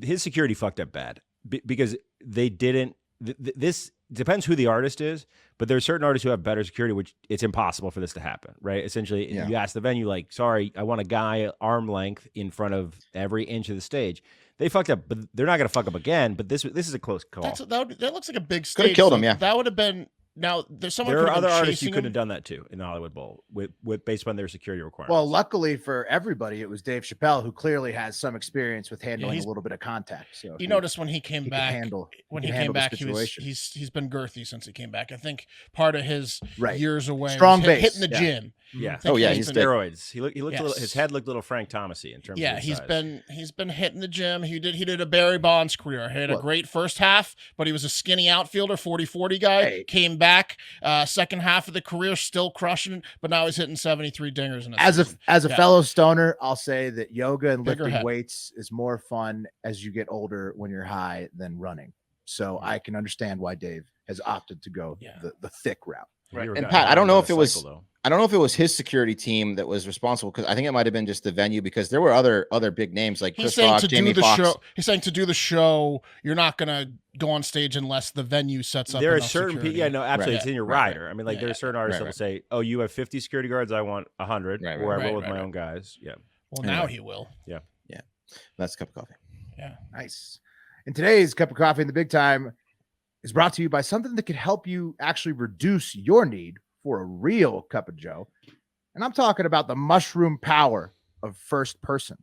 B: his security fucked up bad because they didn't. This depends who the artist is, but there are certain artists who have better security, which it's impossible for this to happen, right? Essentially, you ask the venue, like, sorry, I want a guy arm length in front of every inch of the stage. They fucked up, but they're not going to fuck up again. But this is a close call.
E: That looks like a big stage.
G: Could have killed him,
E: so
G: yeah.
E: That would have been. Now there's someone.
B: There are
E: could have
B: other
E: been
B: artists who
E: chasing
B: could
E: him.
B: have done that too in the Hollywood Bowl with based on their security requirements.
A: Well, luckily for everybody, it was Dave Chappelle who clearly has some experience with handling
E: he's-
A: a little bit of contact. So
E: You noticed when he came
A: he can
E: back.
A: handle
E: When
A: he
E: he
A: can
E: came
A: handle the
E: back,
A: situation.
E: he's been girthy since he came back. I think part of his
A: Right.
E: years away,
A: Strong
E: was
A: base,
E: hitting the
A: yeah.
E: gym.
B: yeah.
E: I think
G: he's
E: been-
G: big.
B: Steroids. He looked a little, his
E: Yes.
B: head looked a little Frank Thomasy in terms
E: Yeah,
B: of his size.
E: he's been hitting the gym. He did a Barry Bonds career. He had a
A: Look.
E: great first half, but he was a skinny outfielder, 40-40 guy.
A: Hey.
E: Came back, second half of the career, still crushing, but now he's hitting 73 dingers in a
A: As
E: season.
A: a
E: Yeah.
A: fellow stoner, I'll say that yoga and
E: Bigger
A: lifting
E: head.
A: weights is more fun as you get older when you're high than running. So I can understand why Dave has opted to go
E: Yeah.
A: the thick route.
B: You were
G: And
B: kinda
G: Pat, I don't know
B: on
G: if it
B: a
G: was-
B: cycle, though.
G: I don't know if it was his security team that was responsible, because I think it might have been just the venue, because there were other big names like
E: He's
G: Chris
E: saying
G: Rock,
E: to
G: Jamie
E: do the
G: Foxx.
E: show. He's saying to do the show, you're not gonna go on stage unless the venue sets up.
B: There are
E: enough
B: certain people.
E: security.
B: Yeah, no, absolutely.
G: Right.
B: It's in your
G: Right,
B: rider. I mean, like
E: Yeah,
B: there are
E: yeah.
B: certain artists
G: Right,
B: that will say, "Oh, you have 50 security guards. I want 100,
G: Right,
B: or I
E: right,
B: roll with
E: right,
B: my
E: right.
B: own guys." Yeah.
E: Well, now he will.
G: That's a cup of coffee.
E: Yeah.
A: Nice. And today's cup of coffee in the big time is brought to you by something that could help you actually reduce your need for a real cup of joe. And I'm talking about the mushroom power of First Person.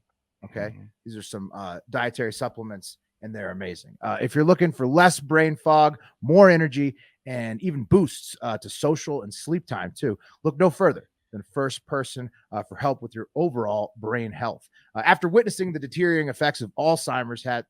A: Okay. These are some dietary supplements, and they're amazing. If you're looking for less brain fog, more energy, and even boosts to social and sleep time too, look no further than First Person for help with your overall brain health. After witnessing the deteriorating effects of Alzheimer's had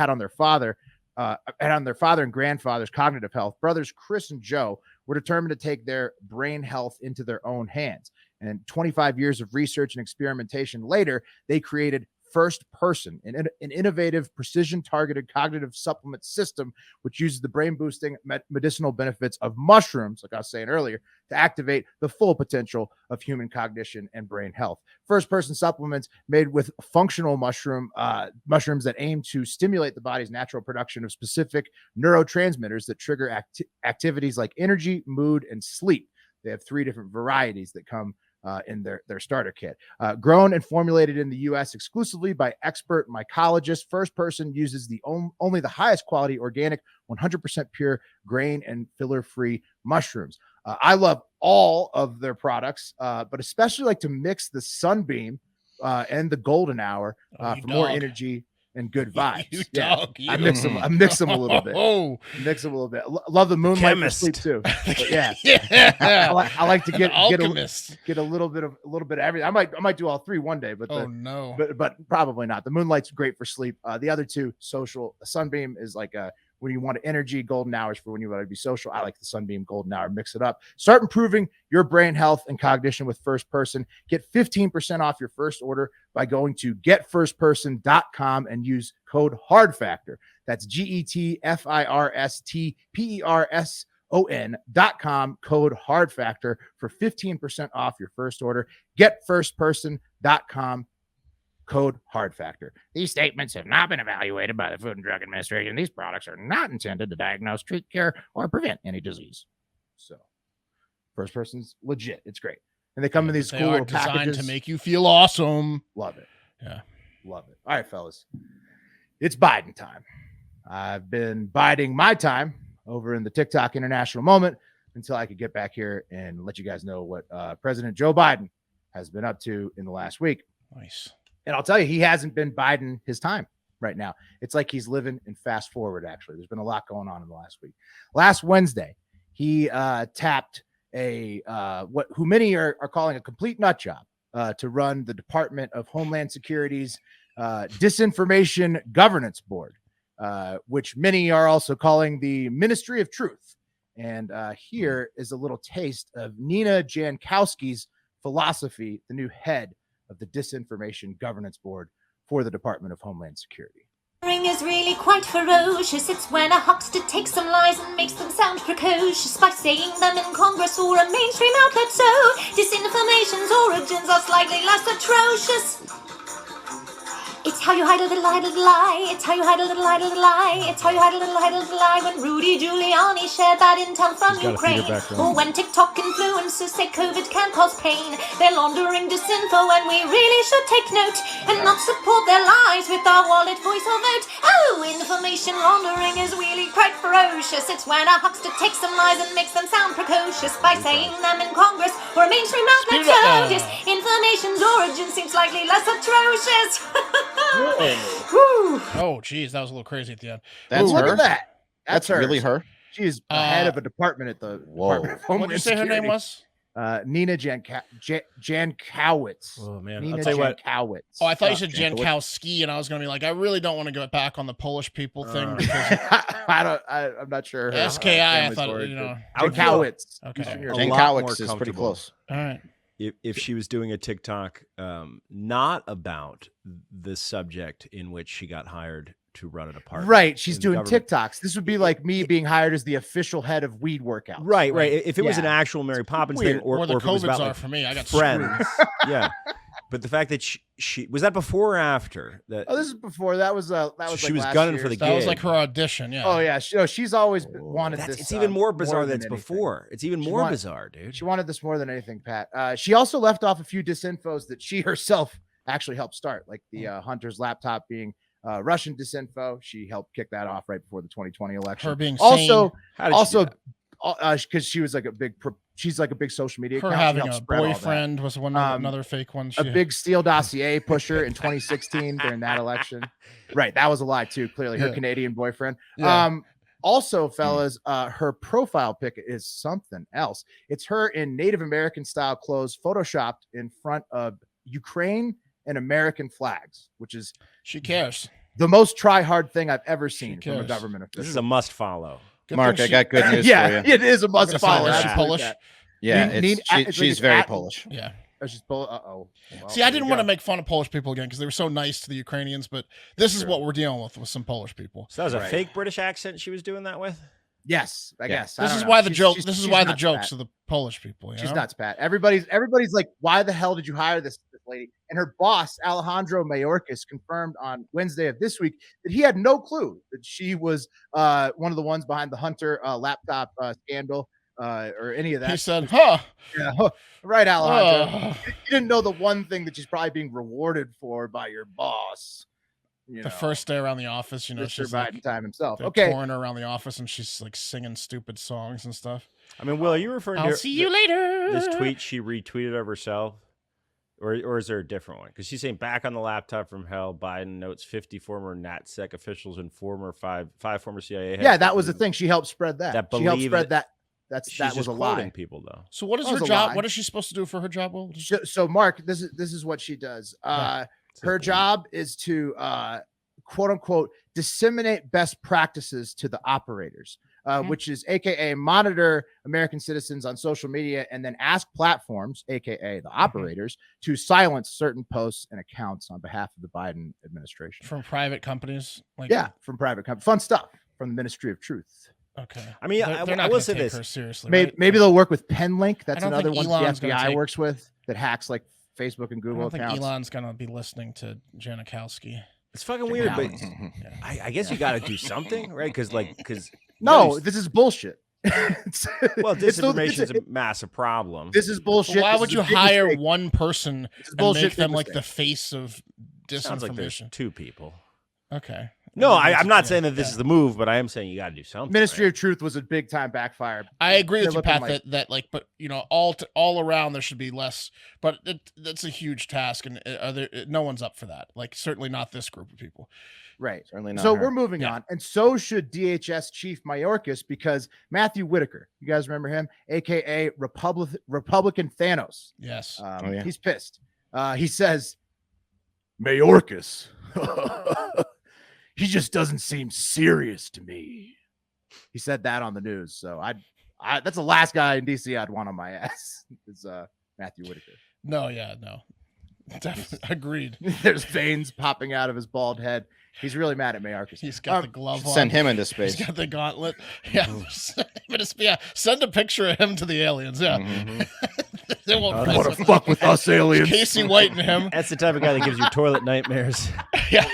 A: on their father and grandfather's cognitive health, brothers Chris and Joe were determined to take their brain health into their own hands. And 25 years of research and experimentation later, they created First Person, an innovative, precision-targeted cognitive supplement system which uses the brain-boosting medicinal benefits of mushrooms, like I was saying earlier, to activate the full potential of human cognition and brain health. First Person supplements made with functional mushrooms that aim to stimulate the body's natural production of specific neurotransmitters that trigger activities like energy, mood, and sleep. They have 3 different varieties that come in their starter kit. Grown and formulated in the U.S. exclusively by expert mycologists, First Person uses only the highest quality organic, 100% pure grain and filler-free mushrooms. I love all of their products, but especially like to mix the Sunbeam and the Golden Hour for more
E: dog.
A: energy and good vibes.
E: You
A: Yeah.
E: dog.
A: I mix them a little bit.
E: Oh,
A: Mix them a little bit. Love the moonlight for
B: chemist.
A: sleep too. But yeah.
E: yeah.
A: I like to get
E: Alchemist.
A: a little bit of everything. I might do all 3 one day, but
E: Oh no.
A: but probably not. The moonlight's great for sleep. The other 2, social. Sunbeam is like a when you want energy, golden hours for when you want to be social. I like the Sunbeam golden hour. Mix it up. Start improving your brain health and cognition with First Person. Get 15% off your first order by going to getfirstperson.com and use code HARDFACTOR. That's GETFIRSTPERSON.com, code HARDFACTOR for 15% off your first order. Getfirstperson.com, code HARDFACTOR. These statements have not been evaluated by the Food and Drug Administration. These products are not intended to diagnose, treat, cure, or prevent any disease. So, First Person's legit. It's great. And they come in these cool little
E: designed
A: packages
E: to make you feel awesome.
A: Love it.
E: Yeah.
A: Love it. All right, fellas. It's Biden time. I've been biding my time over in the TikTok international moment until I could get back here and let you guys know what President Joe Biden has been up to in the last week.
E: Nice.
A: And I'll tell you, he hasn't been biding his time right now. It's like he's living in fast forward, actually. There's been a lot going on in the last week. Last Wednesday, he tapped who many are calling a complete nut job to run the Department of Homeland Security's Disinformation Governance Board, which many are also calling the Ministry of Truth. And here is a little taste of Nina Jankowski's philosophy, the new head of the Disinformation Governance Board for the Department of Homeland Security.
I: Is really quite ferocious. It's when a huckster takes some lies and makes them sound precocious by saying them in Congress or a mainstream outlet. So disinformation's origins are slightly less atrocious. It's how you hide a little lie. It's how you hide a little lie. It's how you hide a little lie. When Rudy Giuliani shared that intel from Ukraine, or when TikTok influencers say COVID can cause pain, they're laundering disinfo, and we really should take note and not support their lies with our wallet, voice, or vote. Oh, information laundering is really quite ferocious. It's when a huckster takes some lies and makes them sound precocious by saying them in Congress or a mainstream outlet. So disinformation's origin seems slightly less atrocious.
E: Oh, geez, that was a little crazy at the end.
G: That's
A: Look
G: her?
A: at that. That's her.
G: really her?
A: She's the head of a department at the Department of Homeland
E: What did you say her name was?
A: Nina Jankowicz.
B: Oh man,
A: Nina
B: I'll tell you what.
A: Jankowicz.
E: Oh, I thought you said Jankowski, and I was going to be like, I really don't want to go back on the Polish people thing. Because
A: I'm not sure.
E: SKI, I thought, you know.
A: Jankowicz.
E: Okay.
G: Jankowicz is pretty close.
E: All right.
B: If she was doing a TikTok not about the subject in which she got hired to run a department.
A: Right. She's
B: in
A: doing
B: government.
A: TikToks. This would be like me being hired as the official head of weed workouts.
B: Right. If it was an actual Mary Poppins thing, or
E: the
B: if it was
E: COVIDs
B: about,
E: are
B: like,
E: for me. I got
B: friends. Yeah. But the fact that she was that before or after that?
A: Oh, this is before. That was
B: she
A: like
B: was
A: last
B: gunning
A: year.
B: for the
E: That was
B: gig.
E: like her audition. Yeah.
A: Oh yeah, she's always wanted this.
B: It's even more bizarre
A: than
B: than it's
A: anything.
B: before. It's even more bizarre, dude.
A: She wanted this more than anything, Pat. She also left off a few disinfos that she herself actually helped start, like the Hunter's laptop being Russian disinfo. She helped kick that off right before the 2020 election.
E: Her being
A: also,
E: sane.
A: because she was like she's like a big social media.
E: Her
A: account.
E: having a boyfriend was another fake one.
A: A big Steele dossier pusher in 2016 during that election. Right, that was a lie too. Clearly, her Canadian boyfriend.
E: Yeah.
A: Also, fellas, her profile pic is something else. It's her in Native American style clothes, photoshopped in front of Ukraine and American flags, which is
E: she cares.
A: The most try-hard thing I've ever seen from a
E: cares.
A: government official.
B: This is a must follow.
G: Mark, I got good news
A: yeah,
G: for you.
A: it is a must follow.
E: Is she Polish?
G: Yeah, she's very
A: Polish.
G: Polish.
E: Yeah.
A: Oh, she's Polish. Uh-oh. Well,
E: See, I didn't want to make fun of Polish people again because they were so nice to the Ukrainians, but this is what we're dealing with some Polish people.
B: So that was a fake British accent she was doing that with?
A: Yes, I guess.
E: This is why the joke. This is why the jokes
A: Pat.
E: of the Polish people.
A: She's nuts, Pat. Everybody's like, why the hell did you hire this lady? And her boss, Alejandro Mayorkas, confirmed on Wednesday of this week that he had no clue that she was one of the ones behind the Hunter laptop scandal or any of that.
E: He said, "Huh."
A: Yeah, right, Alejandro. You didn't know the one thing that she's probably being rewarded for by your boss.
E: The first day around the office,
A: Mr.
E: she's
A: Biden
E: like,
A: time himself.
E: they're
A: Okay,
E: touring her around the office, and she's like singing stupid songs and stuff.
B: I mean, Will, are you referring
E: I'll
B: to
E: see you later.
B: this tweet she retweeted of herself? Or is there a different one? Because she's saying back on the laptop from hell, Biden notes 50 former NatSec officials and five former CIA heads.
A: yeah, that was the thing. She helped spread that.
B: That
A: She helped
B: believe
A: spread
B: that-
A: that.
B: She's
A: That was
B: just
A: a
B: quoting
A: lie.
B: people, though.
E: So what is
A: That
E: her
A: was a
E: job?
A: lie.
E: What is she supposed to do for her job? Will?
A: So Mark, this is what she does. Her job is to quote unquote disseminate best practices to the operators, which is AKA monitor American citizens on social media and then ask platforms, AKA the operators, to silence certain posts and accounts on behalf of the Biden administration.
E: From private companies?
A: From private companies. Fun stuff from the Ministry of Truth.
E: Okay.
B: I mean,
E: they're not
B: I will
E: gonna
B: say
E: take
B: this.
E: her seriously.
A: Maybe they'll work with Penlink. That's
E: don't
A: another
E: think
A: one
E: Elon's
A: the
E: gonna
A: FBI
E: take-
A: works with that hacks like Facebook and
E: I
A: Google
E: don't think
A: accounts.
E: Elon's gonna be listening to Janikowski.
B: It's fucking weird, but I guess you got to do something, right? Because
A: No, this is bullshit.
B: well, disinformation is a massive problem.
A: This is bullshit.
E: Why
A: This
E: would
A: is
E: you
A: a big
E: hire
A: mistake.
E: one person and
A: bullshit,
E: make them
A: big
E: like the
A: mistake.
E: face of
B: Sounds like there's
E: disinformation?
B: 2 people.
E: Okay.
B: No, I'm not saying that this is the move, but I am saying you got to do something.
A: Ministry of Truth was a big time backfire.
E: I agree with
A: They're
E: you,
A: looking
E: Pat.
A: like-
E: That like, but all around there should be less. But that's a huge task, and no one's up for that. Like, certainly not this group of people.
A: Right.
G: Certainly not
A: So
G: her.
A: we're moving on. And so should DHS Chief Mayorkas, because Matthew Whitaker, you guys remember him, AKA Republican Thanos.
E: Yes.
G: yeah.
A: He's pissed. He says, Mayorkas, he just doesn't seem serious to me. He said that on the news. So I that's the last guy in DC I'd want on my ass is Matthew Whitaker.
E: No. Definitely agreed.
A: There's veins popping out of his bald head. He's really mad at Mayorkas.
E: He's got the glove on.
G: Send him into space.
E: He's got the gauntlet. Yeah. Send a picture of him to the aliens. Yeah. They won't mess
A: Want to fuck with us aliens?
E: Casey White and him.
B: That's the type of guy that gives you toilet nightmares.
E: Yeah.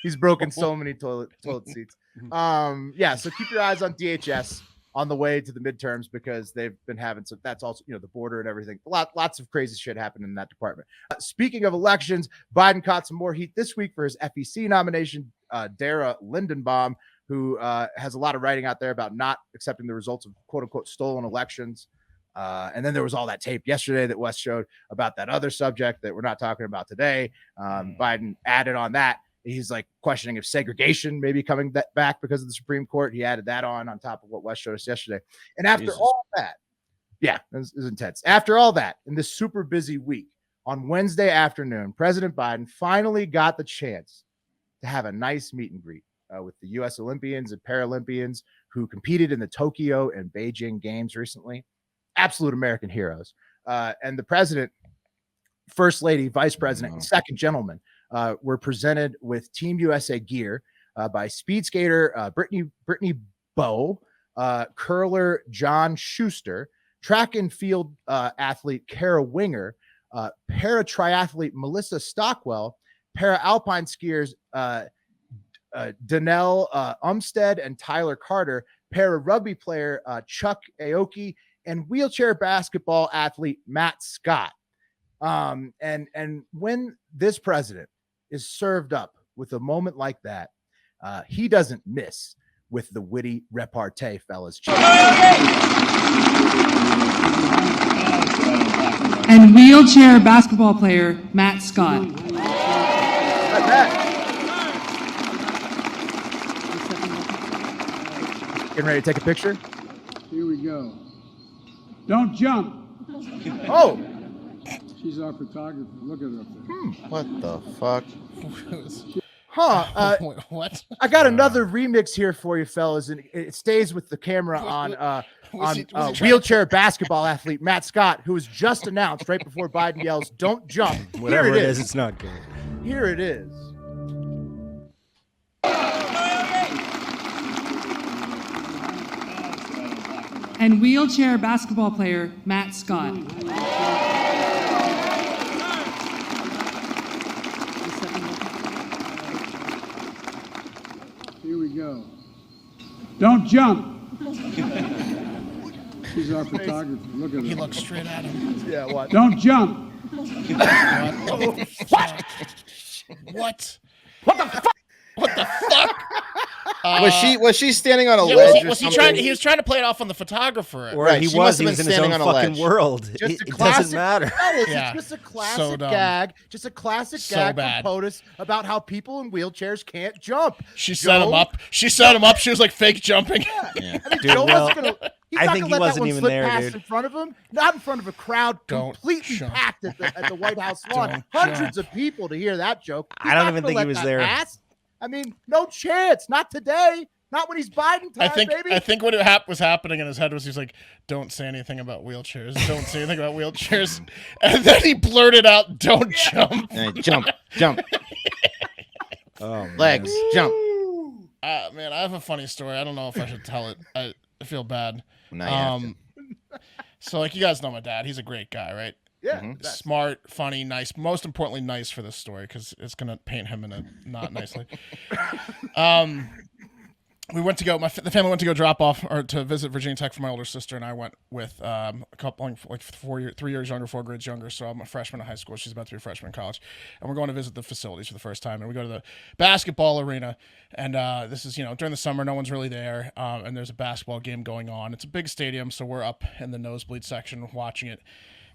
A: He's broken so many toilet seats. So keep your eyes on DHS on the way to the midterms, because they've been having some, that's also, the border and everything. Lots of crazy shit happening in that department. Speaking of elections, Biden caught some more heat this week for his FEC nomination. Dara Lindenbaum, who has a lot of writing out there about not accepting the results of quote unquote stolen elections. And then there was all that tape yesterday that Wes showed about that other subject that we're not talking about today. Biden added on that. He's like questioning if segregation may be coming back because of the Supreme Court. He added that on top of what Wes showed us yesterday. And after all that, it was intense. After all that, in this super busy week, on Wednesday afternoon, President Biden finally got the chance to have a nice meet and greet with the U.S. Olympians and Paralympians who competed in the Tokyo and Beijing games recently. Absolute American heroes. And the president, first lady, vice president, and second gentleman were presented with Team USA gear by speed skater Brittany Bowe, curler John Schuster, track and field athlete Kara Winger, para triathlete Melissa Stockwell, para alpine skiers Danelle Umstead and Tyler Carter, para rugby player Chuck Aoki, and wheelchair basketball athlete Matt Scott. And when this president is served up with a moment like that, he doesn't miss with the witty repartee, fellas.
C: And wheelchair basketball player Matt Scott.
A: Getting ready to take a picture?
D: Here we go. Don't jump.
A: Oh,
D: She's our photographer. Look at her up there.
G: What the fuck?
E: What?
A: I got another remix here for you, fellas, and it stays with the camera on wheelchair basketball athlete Matt Scott, who was just announced right before Biden yells, "Don't jump."
B: Whatever
A: Here
B: it is, it's not good.
A: Here it is.
C: And wheelchair basketball player Matt Scott.
D: Here we go. Don't jump. She's our photographer. Look at her.
E: He looks straight at him.
A: Yeah, what?
D: Don't jump.
E: What? What the fuck? What the fuck?
G: Was she standing on a
E: Yeah,
G: ledge or
E: was he
G: something?
E: trying? He was trying to play it off on the photographer.
B: Or
G: Right,
B: he
G: she
B: was
G: must have
B: in
G: been
B: his own
G: standing on a
B: fucking
G: ledge.
B: world.
A: Just
B: It
A: a
B: doesn't matter.
A: Fellas,
E: Yeah.
A: It's just a
E: So
A: classic
E: dumb.
A: gag. Just a classic
E: So
A: gag
E: bad.
A: from POTUS about how people in wheelchairs can't jump.
E: She set him up. She set him up. She was like fake jumping.
G: Yeah.
A: I mean,
B: Dude,
A: Joe
B: well,
A: wasn't gonna. He's
B: I
A: not
B: think
A: gonna
B: he
A: let
B: wasn't
A: that one
B: even
A: slip
B: there,
A: past
B: dude.
A: in front of him. Not in front of a crowd
E: Don't
A: completely
E: jump.
A: packed at the White House lawn.
E: Don't
A: Hundreds
E: jump.
A: of people to hear that joke. He's
B: I don't
A: not
B: even
A: gonna
B: think he
A: let
B: was
A: that
B: there.
A: pass. I mean, no chance. Not today. Not when he's Biden time, baby.
E: I think what was happening in his head was he's like, "Don't say anything about wheelchairs. Don't say anything about wheelchairs." And then he blurted out, "Don't jump."
G: Jump. Legs, jump.
E: Man, I have a funny story. I don't know if I should tell it. I feel bad.
G: Now you have to.
E: So, like, you guys know my dad. He's a great guy, right?
A: Yeah.
E: Smart, funny, nice. Most importantly, nice for this story because it's gonna paint him in a not nicely. We went to go. The family went to go drop off or to visit Virginia Tech for my older sister, and I went with a couple, like 3 years younger, 4 grades younger. So I'm a freshman in high school. She's about to be a freshman in college, and we're going to visit the facilities for the first time. And we go to the basketball arena, and this is during the summer, no one's really there, and there's a basketball game going on. It's a big stadium, so we're up in the nosebleed section watching it.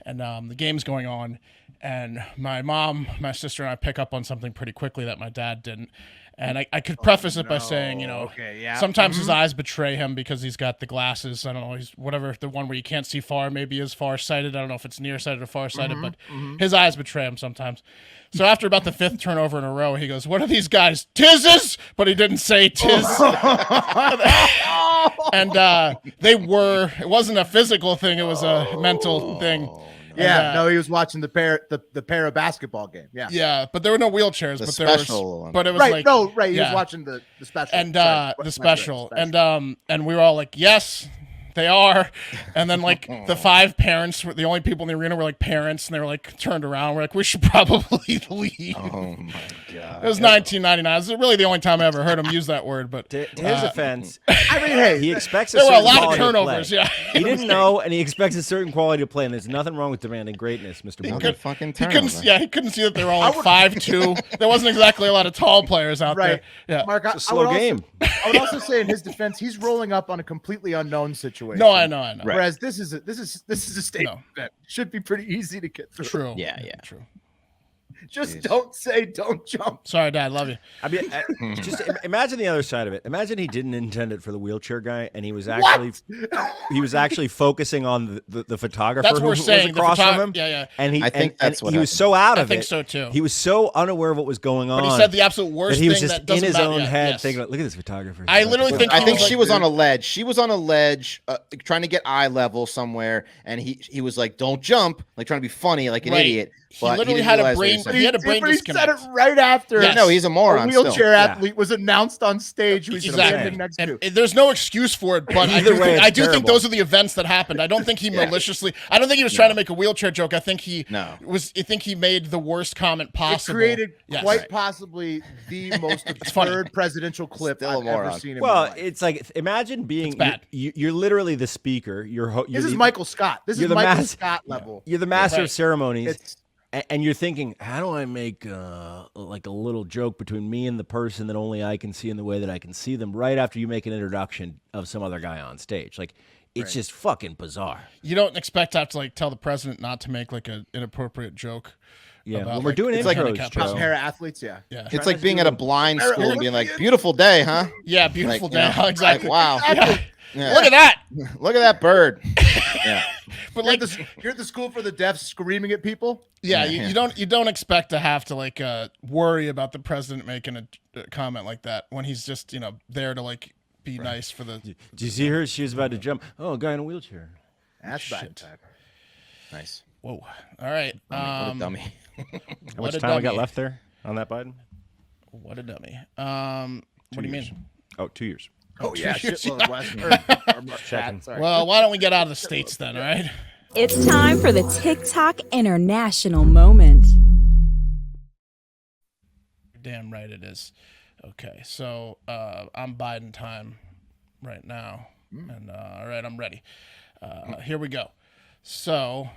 E: And the game's going on, and my mom, my sister, and I pick up on something pretty quickly that my dad didn't. And I could preface it by saying, sometimes his eyes betray him because he's got the glasses. I don't know, he's whatever, the one where you can't see far, maybe is farsighted. I don't know if it's nearsighted or farsighted, but his eyes betray him sometimes. So after about the 5th turnover in a row, he goes, "What are these guys, tizzes?" But he didn't say tiz. And they were, it wasn't a physical thing, it was a mental thing.
A: Yeah, no, he was watching the para basketball game. Yeah,
E: yeah, but there were no wheelchairs. But there was, but it was
A: right.
E: like
A: No, right. He was watching the special
E: and the special, and we were all like, "Yes, they are." And then like the 5 parents were the only people in the arena were like parents, and they were like turned around. We're like, "We should probably leave."
G: Oh my god!
E: It was 1999. This is really the only time I ever heard him use that word. But
B: to his offense,
A: I mean, hey,
B: he expects
E: there were a lot of turnovers.
B: Yeah, he didn't know, and he expects a certain quality of play. And there's nothing wrong with demanding greatness, Mr.
G: He
B: Booker.
G: couldn't
E: see that they were all like 5'2". There wasn't exactly a lot of tall players out there. Yeah,
A: Mark,
B: it's a slow game.
A: I would also say in his defense, he's rolling up on a completely unknown situation.
E: No, I know.
G: Right.
A: Whereas this is a state that should be pretty easy to get through.
E: True.
G: Yeah.
E: True.
A: Just don't jump.
E: Sorry, Dad. Love you.
B: I mean, just imagine the other side of it. Imagine he didn't intend it for the wheelchair guy, and he was actually focusing on the photographer
E: that's
B: who
E: what we're
B: was
E: saying.
B: across from him.
E: Yeah.
B: And he,
G: I think that's what
B: he was so out of it.
E: I think so too.
B: He was so unaware of what was going on.
E: But he said the absolute worst
B: that he was
E: thing
B: just
E: that
B: in his
E: doesn't
B: own
E: matter.
B: head,
E: Yes.
B: thinking, "Look at this photographer."
E: I literally think
G: I think
E: was
G: she was on a ledge. She was on a ledge, trying to get eye level somewhere, and he was like, "Don't jump," like trying to be funny, like an idiot.
E: He literally had a brain. He had a brain disconnect.
A: He said it right after.
E: Yes.
G: No, he's a moron.
A: A wheelchair athlete was announced on stage. Who was
E: Exactly.
A: standing next to.
E: And there's no excuse for it, but I do think those are the events that happened. I don't think he maliciously. I don't think he was trying to make a wheelchair joke. I think he was. I think he made the worst comment possible.
A: It created quite possibly the most absurd presidential clip I've ever seen in my life.
B: It's like imagine being.
E: It's bad.
B: You're literally the speaker.
A: This is Michael Scott. This is Michael Scott level.
B: You're the master of ceremonies. And you're thinking, how do I make like a little joke between me and the person that only I can see in the way that I can see them right after you make an introduction of some other guy on stage? Like, it's just fucking bizarre.
E: You don't expect to have to like tell the president not to make like an inappropriate joke.
B: Yeah,
E: about,
B: when we're doing intros,
A: Joe. Para athletes, yeah.
G: It's like being at a blind school and being like, "Beautiful day, huh?"
E: Yeah, beautiful day. Exactly.
G: Like, wow.
E: Yeah. Look at that.
G: Look at that bird. Yeah.
A: But like you're at the school for the deaf screaming at people.
E: Yeah, you don't expect to have to like worry about the president making a comment like that when he's just there to like be nice for the.
B: Did you see her? She was about to jump. Oh, a guy in a wheelchair.
A: That's bad time.
G: Nice.
E: Whoa. All right.
G: What a dummy.
B: How much time we got left there on that Biden?
E: What a dummy. What do you mean?
B: Oh, 2 years.
A: Oh yeah,
E: Well, why don't we get out of the States then, all right?
J: It's time for the TikTok International Moment.
E: Damn right it is. Okay, so I'm Biden time right now. And all right, I'm ready. Here we go. So,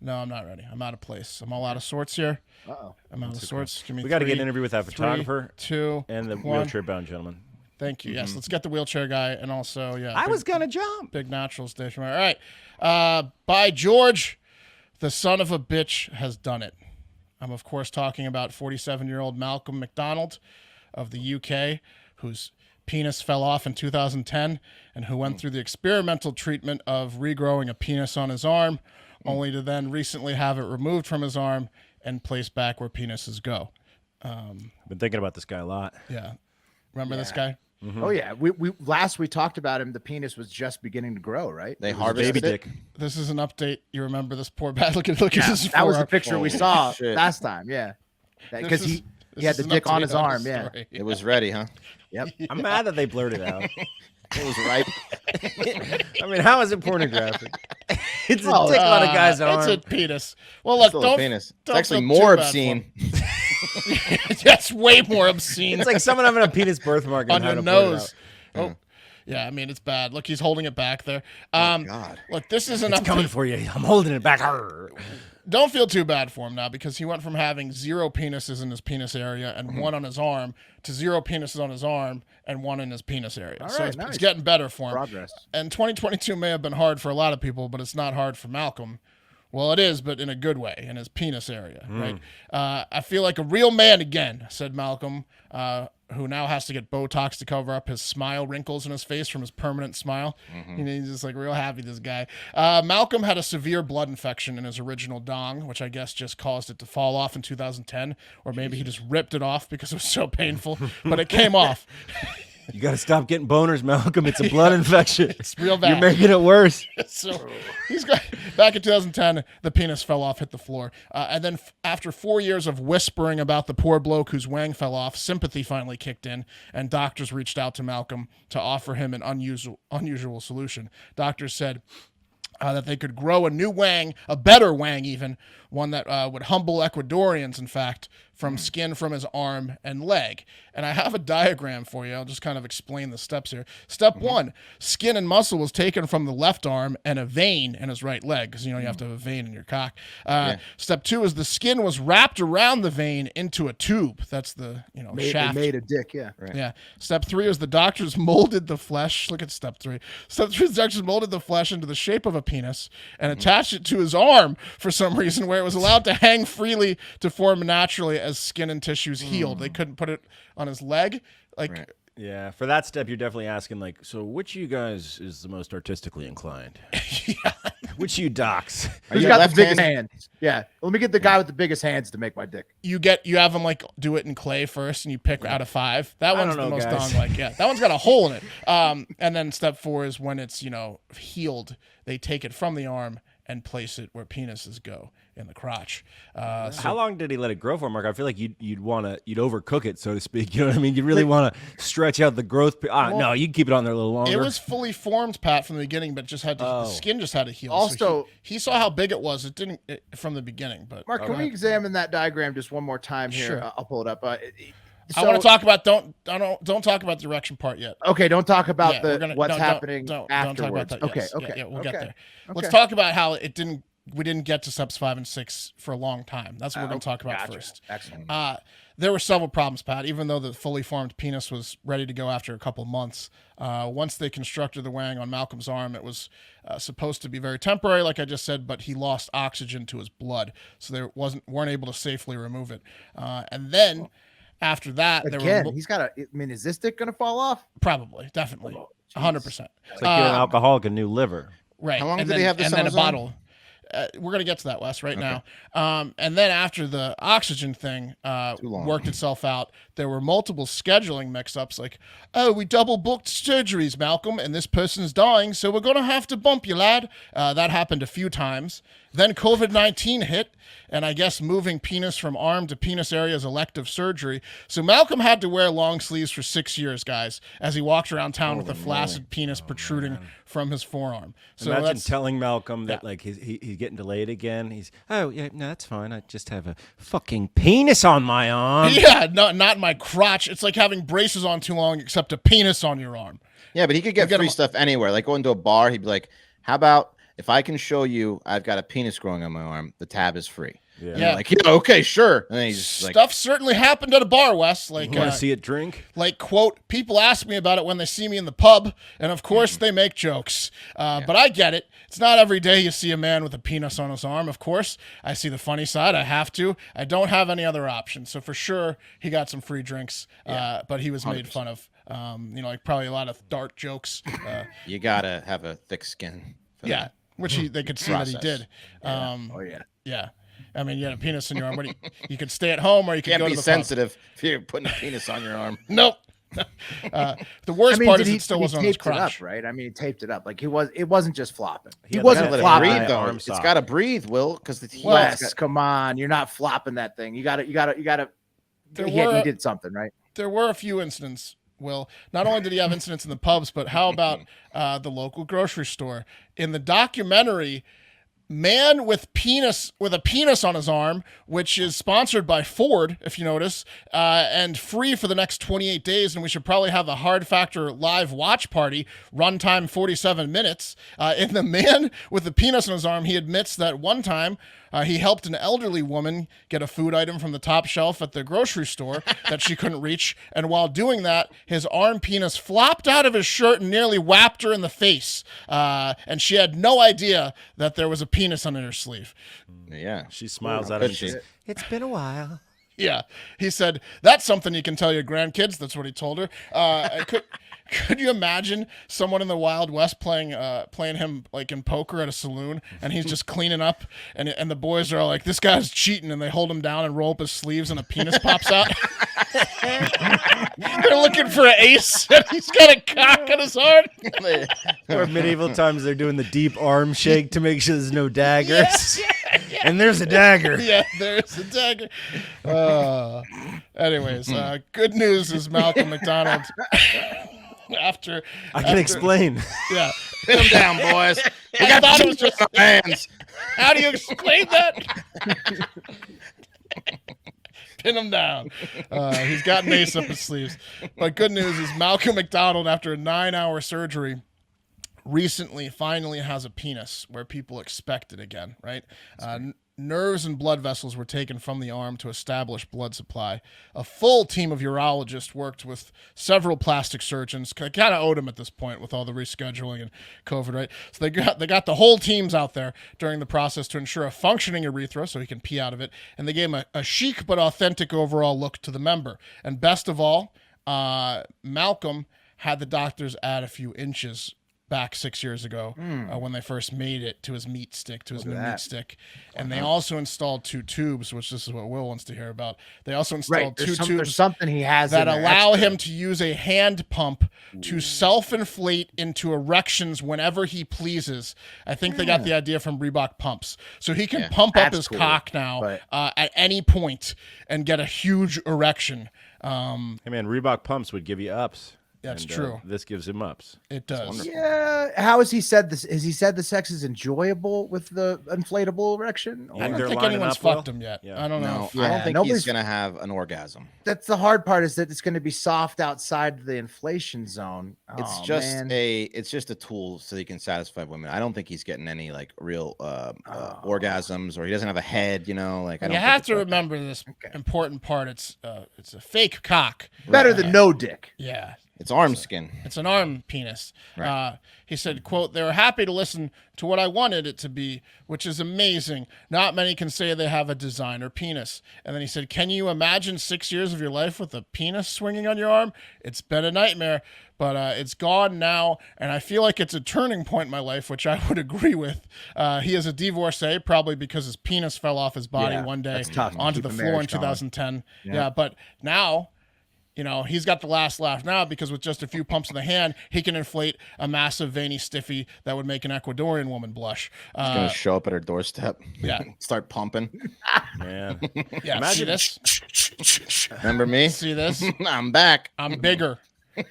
E: no, I'm not ready. I'm out of place. I'm all out of sorts here. I'm out of sorts. Give me
B: we got to get an
E: 3,
B: interview with that photographer
E: 2,
B: and the
E: 1.
B: wheelchair-bound gentleman.
E: Thank you. Yes, let's get the wheelchair guy and also
B: I was gonna jump.
E: Big natural station. All right. By George, the son of a bitch has done it. I'm of course talking about 47-year-old Malcolm McDonald of the UK, whose penis fell off in 2010 and who went through the experimental treatment of regrowing a penis on his arm, only to then recently have it removed from his arm and placed back where penises go.
B: Been thinking about this guy a lot.
E: Yeah. Remember this guy?
B: Mm-hmm.
A: Oh yeah, we talked about him. The penis was just beginning to grow, right?
G: They harvested
B: baby
G: it.
B: dick.
E: This is an update. You remember this poor bad look at
A: Yeah,
E: this.
A: that was the
E: forearm.
A: picture we
G: Holy
A: saw
G: shit.
A: last time. Yeah, because
E: This
A: he had
E: is
A: the
E: an
A: dick on
E: update
A: his arm.
E: the
A: Yeah.
E: story.
G: It was ready, huh?
A: Yep.
B: I'm mad that they blurred it out.
G: It was ripe.
B: I mean, how is it pornographic? It's a
A: Well,
B: dick on a guy's arm.
E: It's a penis. Well, look,
G: Still a
E: don't.
G: penis. It's
E: don't
G: actually
E: feel
G: more
E: too bad for
G: obscene.
E: That's way more obscene.
B: It's like someone having a penis birthmark
E: on
B: and
E: your
B: having to blur it
E: nose.
B: out.
E: Oh, yeah. I mean, it's bad. Look, he's holding it back there.
G: God.
E: Look, this is an
B: It's coming for you. I'm holding it back. Arr.
E: Don't feel too bad for him now because he went from having 0 penises in his penis area and 1 on his arm to 0 penises on his arm and 1 in his penis area.
A: All
E: So
A: right,
E: it's
A: nice.
E: getting better for him.
A: Progress.
E: And 2022 may have been hard for a lot of people, but it's not hard for Malcolm. Well, it is, but in a good way, in his penis area, right? I feel like a real man again, said Malcolm, who now has to get Botox to cover up his smile wrinkles in his face from his permanent smile. You know, he's just like real happy, this guy. Malcolm had a severe blood infection in his original dong, which I guess just caused it to fall off in 2010, or maybe he just ripped it off because it was so painful, but it came off.
B: You got to stop getting boners, Malcolm. It's a blood infection.
E: It's real bad.
B: You're making it worse.
E: So he's got back in 2010, the penis fell off, hit the floor. And then after 4 years of whispering about the poor bloke whose wang fell off, sympathy finally kicked in, and doctors reached out to Malcolm to offer him an unusual solution. Doctors said that they could grow a new wang, a better wang even, one that would humble Ecuadorians, in fact, from skin from his arm and leg. And I have a diagram for you. I'll just kind of explain the steps here. Step 1, skin and muscle was taken from the left arm and a vein in his right leg, because, you know, you have to have a vein in your cock. Step 2 is the skin was wrapped around the vein into a tube. That's the, you know, shaft.
A: Made a dick, yeah.
G: Right.
E: Yeah. Step 3 is the doctors molded the flesh. Look at step 3. Step 3 is the doctors molded the flesh into the shape of a penis and attached it to his arm for some reason, where it was allowed to hang freely to form naturally as skin and tissues healed. They couldn't put it on his leg. Like,
G: Right.
B: Yeah, for that step, you're definitely asking, like, so which of you guys is the most artistically inclined? Which of you docs?
A: Who's got the biggest hands? Yeah. Let me get the guy with the biggest hands to make my dick.
E: you have them like do it in clay first, and you pick out of 5. That one's
B: don't
E: the
B: know,
E: most
B: guys.
E: dong-like. Yeah, that one's got a hole in it. And then step 4 is when it's, you know, healed. They take it from the arm and place it where penises go, in the crotch.
B: How long did he let it grow for, Mark? I feel like you'd overcook it, so to speak. You know what I mean? You really want to stretch out the growth. No, you can keep it on there a little longer.
E: It was fully formed, Pat, from the beginning, but just had to, the skin just had to heal.
A: Also,
E: so he saw how big it was. It didn't from the beginning, but
A: Mark, can we examine that diagram just one more time here?
E: Sure.
A: I'll pull it up.
E: I want to talk about don't talk about the erection part yet.
A: Okay, don't talk about
E: Yeah,
A: what's happening
E: don't
A: afterwards.
E: talk about that.
A: Okay,
E: Yes.
A: okay,
E: Yeah, we'll get there.
A: Okay.
E: Let's talk about how we didn't get to steps 5 and 6 for a long time. That's what we're going to talk about
A: Gotcha.
E: first.
A: Excellent.
E: There were several problems, Pat. Even though the fully formed penis was ready to go after a couple months, once they constructed the wang on Malcolm's arm, it was supposed to be very temporary, like I just said, but he lost oxygen to his blood, so they weren't able to safely remove it. And then after that,
A: He's got I mean, is this dick gonna fall off?
E: Probably, definitely, 100%.
B: It's like giving an alcoholic a new liver.
E: Right.
G: How long
E: and
G: did
E: then,
G: they have this
E: And
G: on
E: then a
G: his arm?
E: bottle. We're going to get to that, Wes, right now. And then after the oxygen thing worked itself out, there were multiple scheduling mix-ups like, oh, we double booked surgeries, Malcolm, and this person's dying, so we're going to have to bump you, lad. That happened a few times. Then COVID-19 hit, and I guess moving penis from arm to penis area is elective surgery. So Malcolm had to wear long sleeves for 6 years, guys, as he walked around town with a flaccid penis protruding from his forearm. So
B: Imagine telling Malcolm that like he's getting delayed again. He's no, that's fine. I just have a fucking penis on my arm.
E: Yeah, not my crotch. It's like having braces on too long, except a penis on your arm.
G: Yeah, but he could get free stuff anywhere. Like going to a bar, he'd be like, "How about if I can show you I've got a penis growing on my arm? The tab is free."
B: Yeah.
G: Like, okay, sure. And then he's just
E: Stuff certainly happened at a bar, Wes. Like,
B: you want to see it drink?
E: Like, quote, people ask me about it when they see me in the pub, and of course they make jokes. But I get it. It's not every day you see a man with a penis on his arm, of course. I see the funny side. I have to. I don't have any other option. So for sure, he got some free drinks, but he was 100%. Made fun of. Like probably a lot of dark jokes.
G: You got to have a thick skin.
E: Yeah, which they could see that he did.
A: Yeah.
E: Yeah. I mean, you had a penis in your arm. You could stay at home or you could
G: Can't
E: go
G: be
E: to the
G: sensitive if you're putting a penis on your arm.
E: Nope. The worst part is it still wasn't on his crotch.
A: It up, right? I mean, he taped it up. Like it wasn't just flopping.
B: He
A: wasn't
G: Let it
A: flopping.
G: breathe, though. It's got to breathe, Will, because the
A: Wes, come on, you're not flopping that thing. You got to. He did something, right?
E: There were a few incidents. Will, not only did he have incidents in the pubs, but how about the local grocery store? In the documentary, man with a penis on his arm, which is sponsored by Ford, if you notice, and free for the next 28 days. And we should probably have a Hard Factor live watch party, runtime 47 minutes. In the man with the penis on his arm, he admits that one time he helped an elderly woman get a food item from the top shelf at the grocery store that she couldn't reach. And while doing that, his arm penis flopped out of his shirt and nearly whapped her in the face. And she had no idea that there was a penis under her sleeve.
G: Yeah.
B: She smiles at him and says,
K: "It's been a while."
E: Yeah. He said, that's something you can tell your grandkids. That's what he told her. Could you imagine someone in the Wild West playing him like in poker at a saloon, and he's just cleaning up, and the boys are all like, "This guy's cheating," and they hold him down and roll up his sleeves, and a penis pops out. They're looking for an ace, and he's got a cock on his arm.
B: Or medieval times, they're doing the deep arm shake to make sure there's no daggers.
E: Yeah.
B: And there's a dagger.
E: Yeah, there's a dagger. Anyways, good news is Malcolm McDonald. After
B: I can explain.
E: Yeah.
G: Pin them down, boys. We
E: I
G: got
E: thought it
G: two
E: was just
G: on our hands.
E: How do you explain that? Pin him down. He's got an ace up his sleeves. But good news is Malcolm McDonald, after a 9-hour surgery, recently finally has a penis where people expect it again, right? Nerves and blood vessels were taken from the arm to establish blood supply. A full team of urologists worked with several plastic surgeons. Kind of owed him at this point with all the rescheduling and COVID, right? So they got the whole teams out there during the process to ensure a functioning urethra so he can pee out of it. And they gave him a chic but authentic overall look to the member. And best of all, Malcolm had the doctors add a few inches back 6 years ago when they first made it to his meat stick, to his new meat stick. And they also installed 2 tubes, which this is what Will wants to hear about. They also installed 2 tubes
A: there's something he has
E: that
A: in there
E: allow
A: extra.
E: him to use a hand pump to self-inflate into erections whenever he pleases. I think they got the idea from Reebok pumps. So he can pump up his cock now at any point and get a huge erection.
B: Hey man, Reebok pumps would give you ups.
E: That's
B: and,
E: true.
B: This gives him ups.
E: It does.
A: Yeah. How has he said this? Has he said the sex is enjoyable with the inflatable erection?
E: I don't think anyone's fucked him yet. I don't know.
G: I don't think he's going to have an orgasm.
A: That's the hard part, is that it's going to be soft outside the inflation zone.
G: It's just a tool so he can satisfy women. I don't think he's getting any like real orgasms, or he doesn't have a head, like I don't
E: you have to remember this important part. It's a fake cock.
A: Better than no dick.
E: Yeah.
G: It's arm skin.
E: It's an arm penis.
G: Right.
E: He said, quote, "They were happy to listen to what I wanted it to be, which is amazing. Not many can say they have a designer penis." And then he said, "Can you imagine 6 years of your life with a penis swinging on your arm? It's been a nightmare, but it's gone now, and I feel like it's a turning point in my life," which I would agree with. He is a divorcee, probably because his penis fell off his body one day onto the floor in 2010. Yeah, but now... he's got the last laugh now, because with just a few pumps in the hand, he can inflate a massive veiny stiffy that would make an Ecuadorian woman blush.
G: He's going to show up at her doorstep.
E: Yeah.
G: Start pumping.
B: Man.
E: Yeah.
B: Imagine
E: See this?
G: Remember me?
E: See this?
G: I'm back.
E: I'm bigger.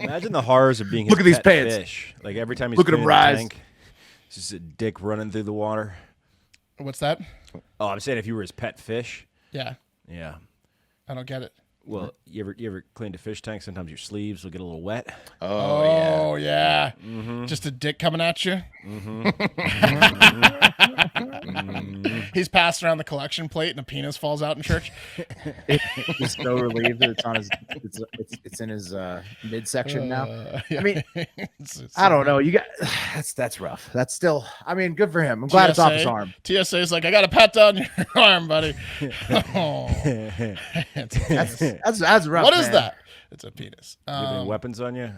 B: Imagine the horrors of being
A: Look at these pants.
B: fish. Like every time he's
A: Look at him
B: cleaning the
A: rise.
B: tank, it's just a dick running through the water.
E: What's that?
B: Oh, I'm saying if you were his pet fish.
E: Yeah.
B: Yeah.
E: I don't get it.
B: Well, you ever cleaned a fish tank? Sometimes your sleeves will get a little wet.
E: Oh yeah.
B: Mm-hmm.
E: Just a dick coming at you.
B: Mm-hmm.
E: He's passing around the collection plate and a penis falls out in church.
A: He's so relieved that it's on his. It's in his midsection now.
E: Yeah.
A: I mean,
E: It's
A: I don't know. You got that's rough. That's still. I mean, good for him. I'm glad it's off his arm.
E: TSA is like, "I got a pat down your arm, buddy." Oh.
A: That's rough.
E: What is
A: man.
E: that? It's a penis.
B: You have any weapons on you?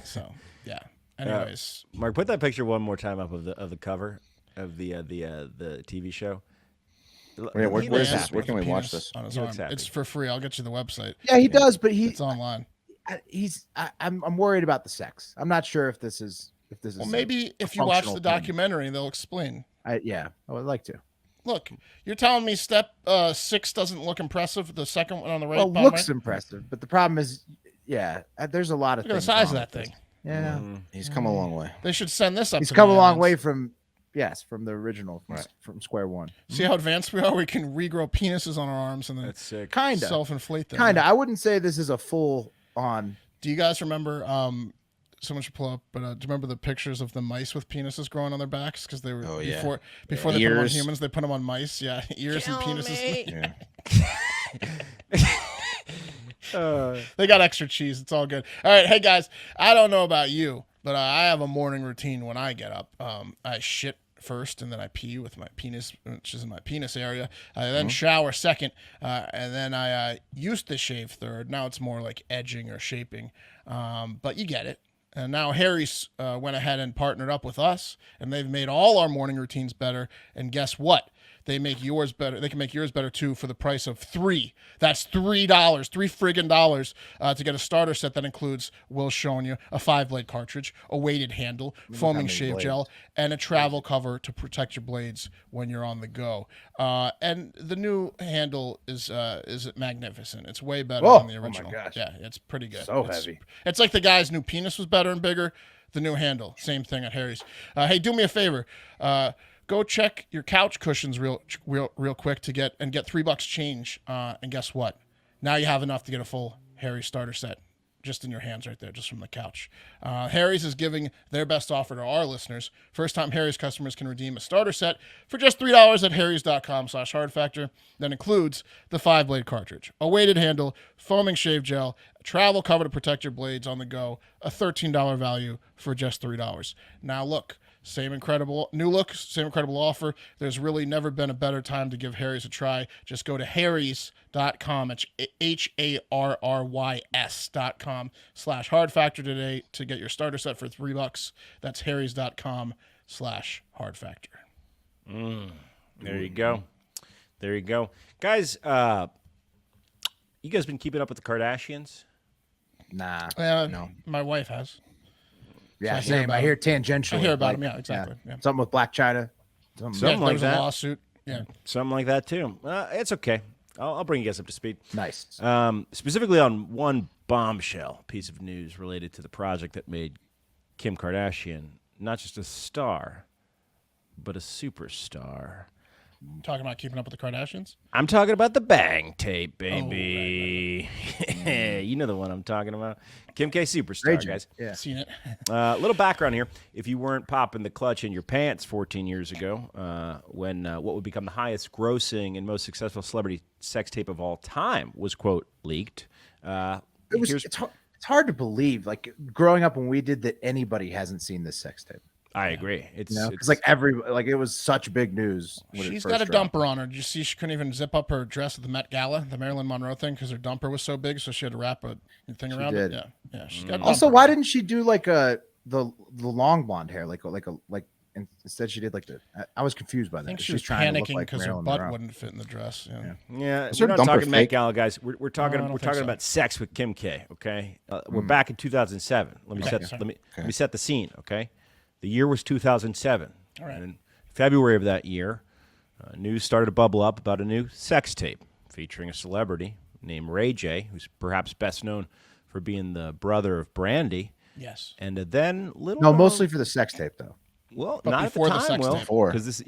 E: So yeah. Anyways,
B: Mark, put that picture one more time up of the cover of the TV show.
G: Where's this? Where can we watch this?
E: On his arm. It's for free. I'll get you the website.
A: Yeah, he does, but
E: it's online.
A: I'm worried about the sex. I'm not sure if this is
E: Well, maybe if you watch the documentary, they'll explain.
A: I would like to.
E: Look, you're telling me step 6 doesn't look impressive. The second one on the right.
A: Well, looks impressive, but the problem is, there's a lot of
E: Look at
A: things.
E: the size of that thing.
A: Yeah,
G: he's come a long way.
E: They should send this up.
A: He's come a long way from the original, from square one.
E: See how advanced we are? We can regrow penises on our arms and then self-inflate them.
A: Kinda. I wouldn't say this is a full on.
E: Do you guys remember? Someone should pull up, but do you remember the pictures of the mice with penises growing on their backs? Because they were before they put them on humans, they put them on mice. Yeah, ears and penises. They got extra cheese. It's all good. All right, hey guys, I don't know about you, but I have a morning routine when I get up. I shit first, and then I pee with my penis, which is in my penis area. I then shower second, and then I used to shave third. Now it's more like edging or shaping, but you get it. And now Harry's went ahead and partnered up with us, and they've made all our morning routines better. And guess what? They make yours better. They can make yours better too for the price of $3. That's $3, $3 friggin' dollars to get a starter set that includes, Will's showing you, a 5-blade cartridge, a weighted handle, foaming shave gel, and a travel cover to protect your blades when you're on the go. And the new handle is magnificent. It's way better than the original.
A: Oh my gosh.
E: Yeah, it's pretty good.
A: Heavy.
E: It's like the guy's new penis was better and bigger. The new handle, same thing at Harry's. Hey, do me a favor. Go check your couch cushions real quick to get $3 change. And guess what? Now you have enough to get a full Harry's starter set just in your hands right there, just from the couch. Harry's is giving their best offer to our listeners. First-time Harry's customers can redeem a starter set for just $3 at harrys.com/hardfactor. That includes the 5-blade cartridge, a weighted handle, foaming shave gel, a travel cover to protect your blades on the go, a $13 value for just $3. Now look. Same incredible new look, same incredible offer. There's really never been a better time to give Harry's a try. Just go to harrys.com. It's harrys.com/hardfactor today to get your starter set for $3. That's harrys.com/hardfactor.
B: There you go. There you go. Guys, you guys been keeping up with the Kardashians?
A: Nah.
E: No. My wife has.
A: Yeah, same. I hear tangentially.
E: I hear about him. Yeah, exactly. Yeah.
A: Something with Black China.
B: Something like that.
E: A lawsuit. Yeah.
B: Something like that too. It's okay. I'll bring you guys up to speed.
A: Nice.
B: Specifically on one bombshell piece of news related to the project that made Kim Kardashian not just a star, but a superstar.
E: Talking about keeping up with the Kardashians?
B: I'm talking about the Bang tape, baby. Oh, right. You know the one I'm talking about. Kim K Superstar, guys.
A: Yeah.
E: Seen it.
B: Little background here. If you weren't popping the clutch in your pants 14 years ago, when what would become the highest grossing and most successful celebrity sex tape of all time was, quote, leaked.
A: It's hard to believe, like, growing up when we did, that anybody hasn't seen this sex tape.
B: I agree. It's
A: like it was such big news.
E: She's got a dumper on her. Did you see she couldn't even zip up her dress at the Met Gala, the Marilyn Monroe thing, because her dumper was so big, so she had to wrap a thing around it. Yeah. She's got.
A: Also, why didn't she do like the long blonde hair, like instead she did like the? I was confused by that.
E: I think she was
A: trying
E: panicking because her butt wouldn't fit in the dress.
B: Yeah. We're not talking Met Gala, guys. We're talking about sex with Kim K. Okay, we're back in 2007. Let me set the scene. Okay. The year was 2007.
E: All right.
B: And in February of that year, news started to bubble up about a new sex tape featuring a celebrity named Ray J, who's perhaps best known for being the brother of Brandy.
E: Yes.
B: And then
A: mostly for the sex tape though.
B: Well,
E: but
B: not
E: before
B: at the time,
E: the sex tape.
B: Because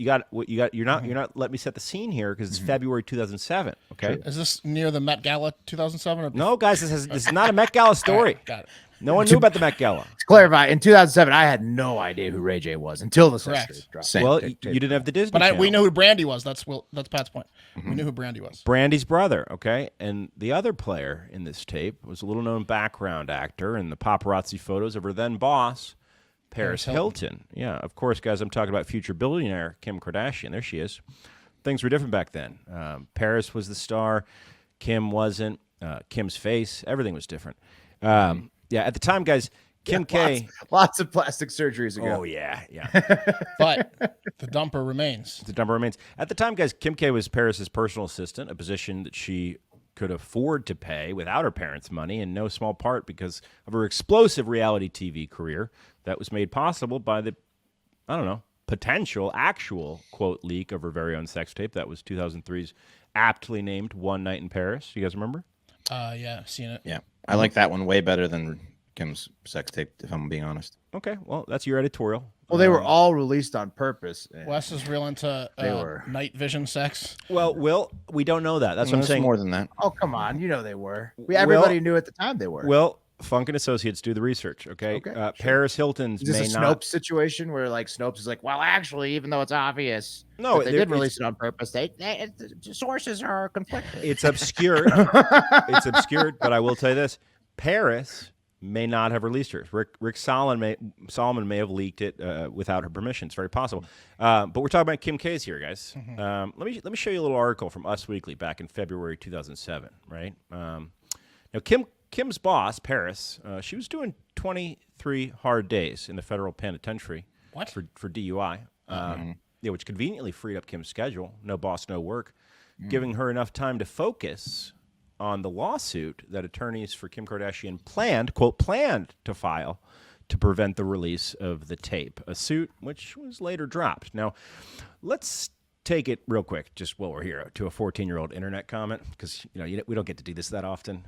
B: you're not. Let me set the scene here because it's February 2007. Okay.
E: Is this near the Met Gala 2007?
B: No, guys, this is not a Met Gala story.
E: Right, got it.
B: No one knew about the Met Gala.
A: To clarify, in 2007, I had no idea who Ray J was until the sex tape dropped.
B: Well, you didn't have the Disney Channel.
E: We know who Brandy was. That's Pat's point. We knew who Brandy was.
B: Brandy's brother, okay? And the other player in this tape was a little-known background actor in the paparazzi photos of her then boss, Paris Hilton. Yeah, of course, guys, I'm talking about future billionaire Kim Kardashian. There she is. Things were different back then. Paris was the star. Kim wasn't. Kim's face, everything was different. Yeah, at the time, guys, Kim K.
A: Lots of plastic surgeries ago.
B: Oh, yeah.
E: But the dumper remains.
B: The dumper remains. At the time, guys, Kim K was Paris's personal assistant, a position that she could afford to pay without her parents' money, in no small part because of her explosive reality TV career that was made possible by the, potential, actual, quote, leak of her very own sex tape. That was 2003's aptly named One Night in Paris. You guys remember?
E: Yeah, I've seen it.
G: Yeah. I like that one way better than Kim's sex tape, if I'm being honest.
B: Okay, well, that's your editorial.
A: Well, they were all released on purpose.
E: Wes is real into night vision sex.
B: Well, Will, we don't know that. That's what I'm saying.
G: More than that.
A: Oh, come on. You know they were. Everybody knew at the time they were.
B: Well, Funk and Associates do the research, okay?
A: Sure.
B: Paris Hilton's
A: Is this a Snopes situation where like Snopes is like, well, actually, even though it's obvious,
B: no,
A: they did release it on purpose. They sources are conflicted.
B: It's obscured. It's obscured, but I will tell you this: Paris may not have released hers. Rick Solomon may have leaked it without her permission. It's very possible. But we're talking about Kim K's here, guys. Mm-hmm. Let me show you a little article from Us Weekly back in February 2007. Right now, Kim's boss, Paris, she was doing 23 hard days in the federal penitentiary for DUI, which conveniently freed up Kim's schedule. No boss, no work, giving her enough time to focus on the lawsuit that attorneys for Kim Kardashian planned to file to prevent the release of the tape, a suit which was later dropped. Now, let's take it real quick, just while we're here, to a 14-year-old internet comment, because we don't get to do this that often.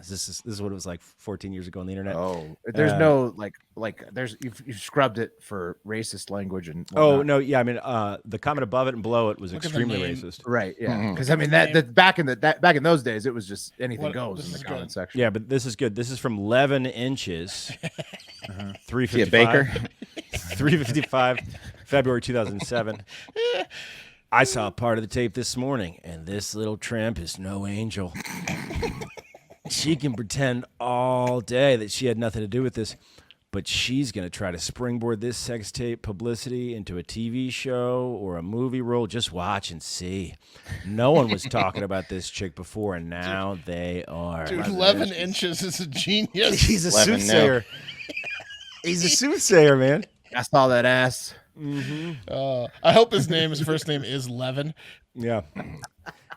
B: This is what it was like 14 years ago on the internet.
A: Oh, there's no there's you've scrubbed it for racist language and whatnot.
B: Oh no, yeah, I mean the comment above it and below it was extremely racist,
A: right? Yeah, because I mean that back in those days it was just anything goes in the comment section.
B: Yeah, but this is good. This is from 11 inches, 355.
G: Baker,
B: 355, February 2007. I saw a part of the tape this morning, and this little tramp is no angel. She can pretend all day that she had nothing to do with this, but she's going to try to springboard this sex tape publicity into a TV show or a movie role. Just watch and see. No one was talking about this chick before, and now they are.
E: Dude, 11 inches is a genius.
B: He's a soothsayer. He's a soothsayer, man.
A: I saw that ass.
E: Mm-hmm. I hope his first name is Levin.
B: Yeah.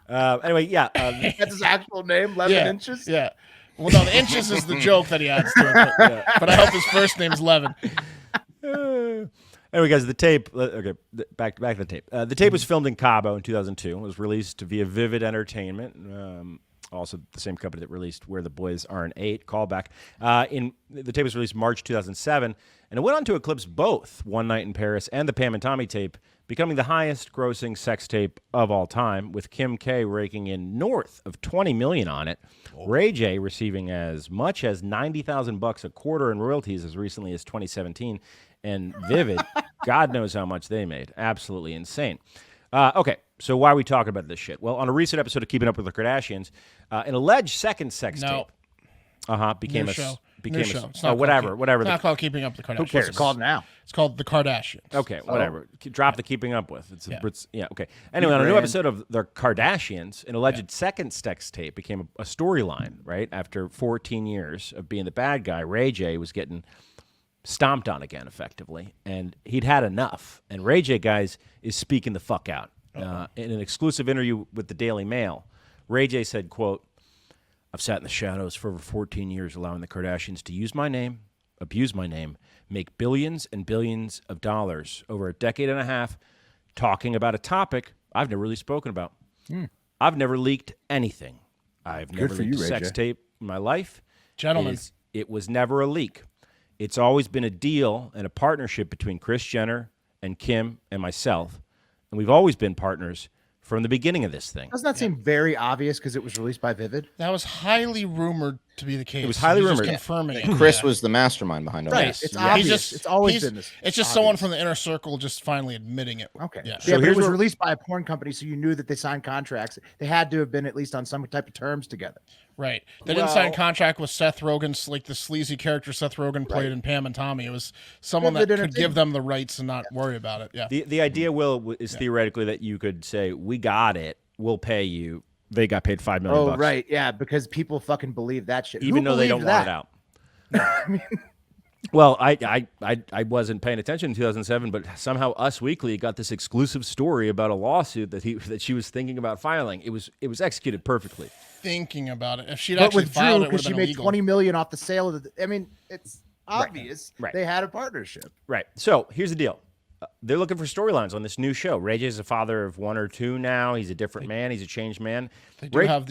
B: Anyway, yeah.
A: That's his actual name, 11 inches?
E: Yeah. Well, no, the inches is the joke that he adds to it. But I hope his first name's Levin.
B: Anyway, guys, the tape. Okay, back to the tape. The tape was filmed in Cabo in 2002. It was released via Vivid Entertainment. Also the same company that released Where the Boys Aren't 8, callback. The tape was released March 2007, and it went on to eclipse both One Night in Paris and the Pam and Tommy tape, becoming the highest-grossing sex tape of all time, with Kim K raking in north of $20 million on it. Ray J receiving as much as $90,000 a quarter in royalties as recently as 2017, and Vivid, God knows how much they made. Absolutely insane. Okay, so why are we talking about this shit? Well, on a recent episode of Keeping Up with the Kardashians, an alleged second sex tape became a show. Whatever.
E: It's not called Keeping Up with the Kardashians.
A: Who cares? What's it called now?
E: It's called The Kardashians.
B: Okay, whatever. Drop the Keeping Up with. Okay. Anyway, on a new episode of The Kardashians, an alleged second sex tape became a storyline, right? After 14 years of being the bad guy, Ray J was getting stomped on again, effectively, and he'd had enough. And Ray J, guys, is speaking the fuck out. In an exclusive interview with the Daily Mail, Ray J said, quote, "I've sat in the shadows for over 14 years, allowing the Kardashians to use my name, abuse my name, make billions and billions of dollars over a decade and a half, talking about a topic I've never really spoken about. I've never leaked anything. I've never leaked a sex tape in my life.
E: Gentlemen,
B: it was never a leak. It's always been a deal and a partnership between Kris Jenner and Kim and myself, and we've always been partners from the beginning of this thing."
A: Doesn't that seem very obvious because it was released by Vivid?
E: That was highly rumored to be the case.
B: It was highly rumored.
E: Confirming it.
G: Chris was the mastermind behind all
A: right.
G: this.
A: It's obvious. It's always been this.
E: It's just someone from the inner circle just finally admitting it.
A: Okay.
E: Yeah.
A: So it was released by a porn company, so you knew that they signed contracts. They had to have been at least on some type of terms together.
E: Right. They didn't sign a contract with Seth Rogen's, like the sleazy character Seth Rogen played in Pam and Tommy. It was someone that could give them the rights and not worry about it. Yeah.
B: The idea, Will, is theoretically that you could say, we got it, we'll pay you. They got paid $5 million.
A: Oh, right. Yeah, because people fucking believe that shit.
B: Even though they don't want it out.
A: I mean,
B: Well, I wasn't paying attention in 2007, but somehow Us Weekly got this exclusive story about a lawsuit that she was thinking about filing. It was executed perfectly.
E: Thinking about it. If she'd
A: But
E: actually
A: with
E: filed
A: Drew,
E: it, would
A: because
E: have
A: she
E: been
A: made
E: illegal.
A: $20 million off the sale of the. I mean, it's obvious
B: Right.
A: they had a partnership.
B: Right. So here's the deal. They're looking for storylines on this new show. Ray J's a father of 1 or 2 now. He's a different man. He's a changed man.
E: They do have,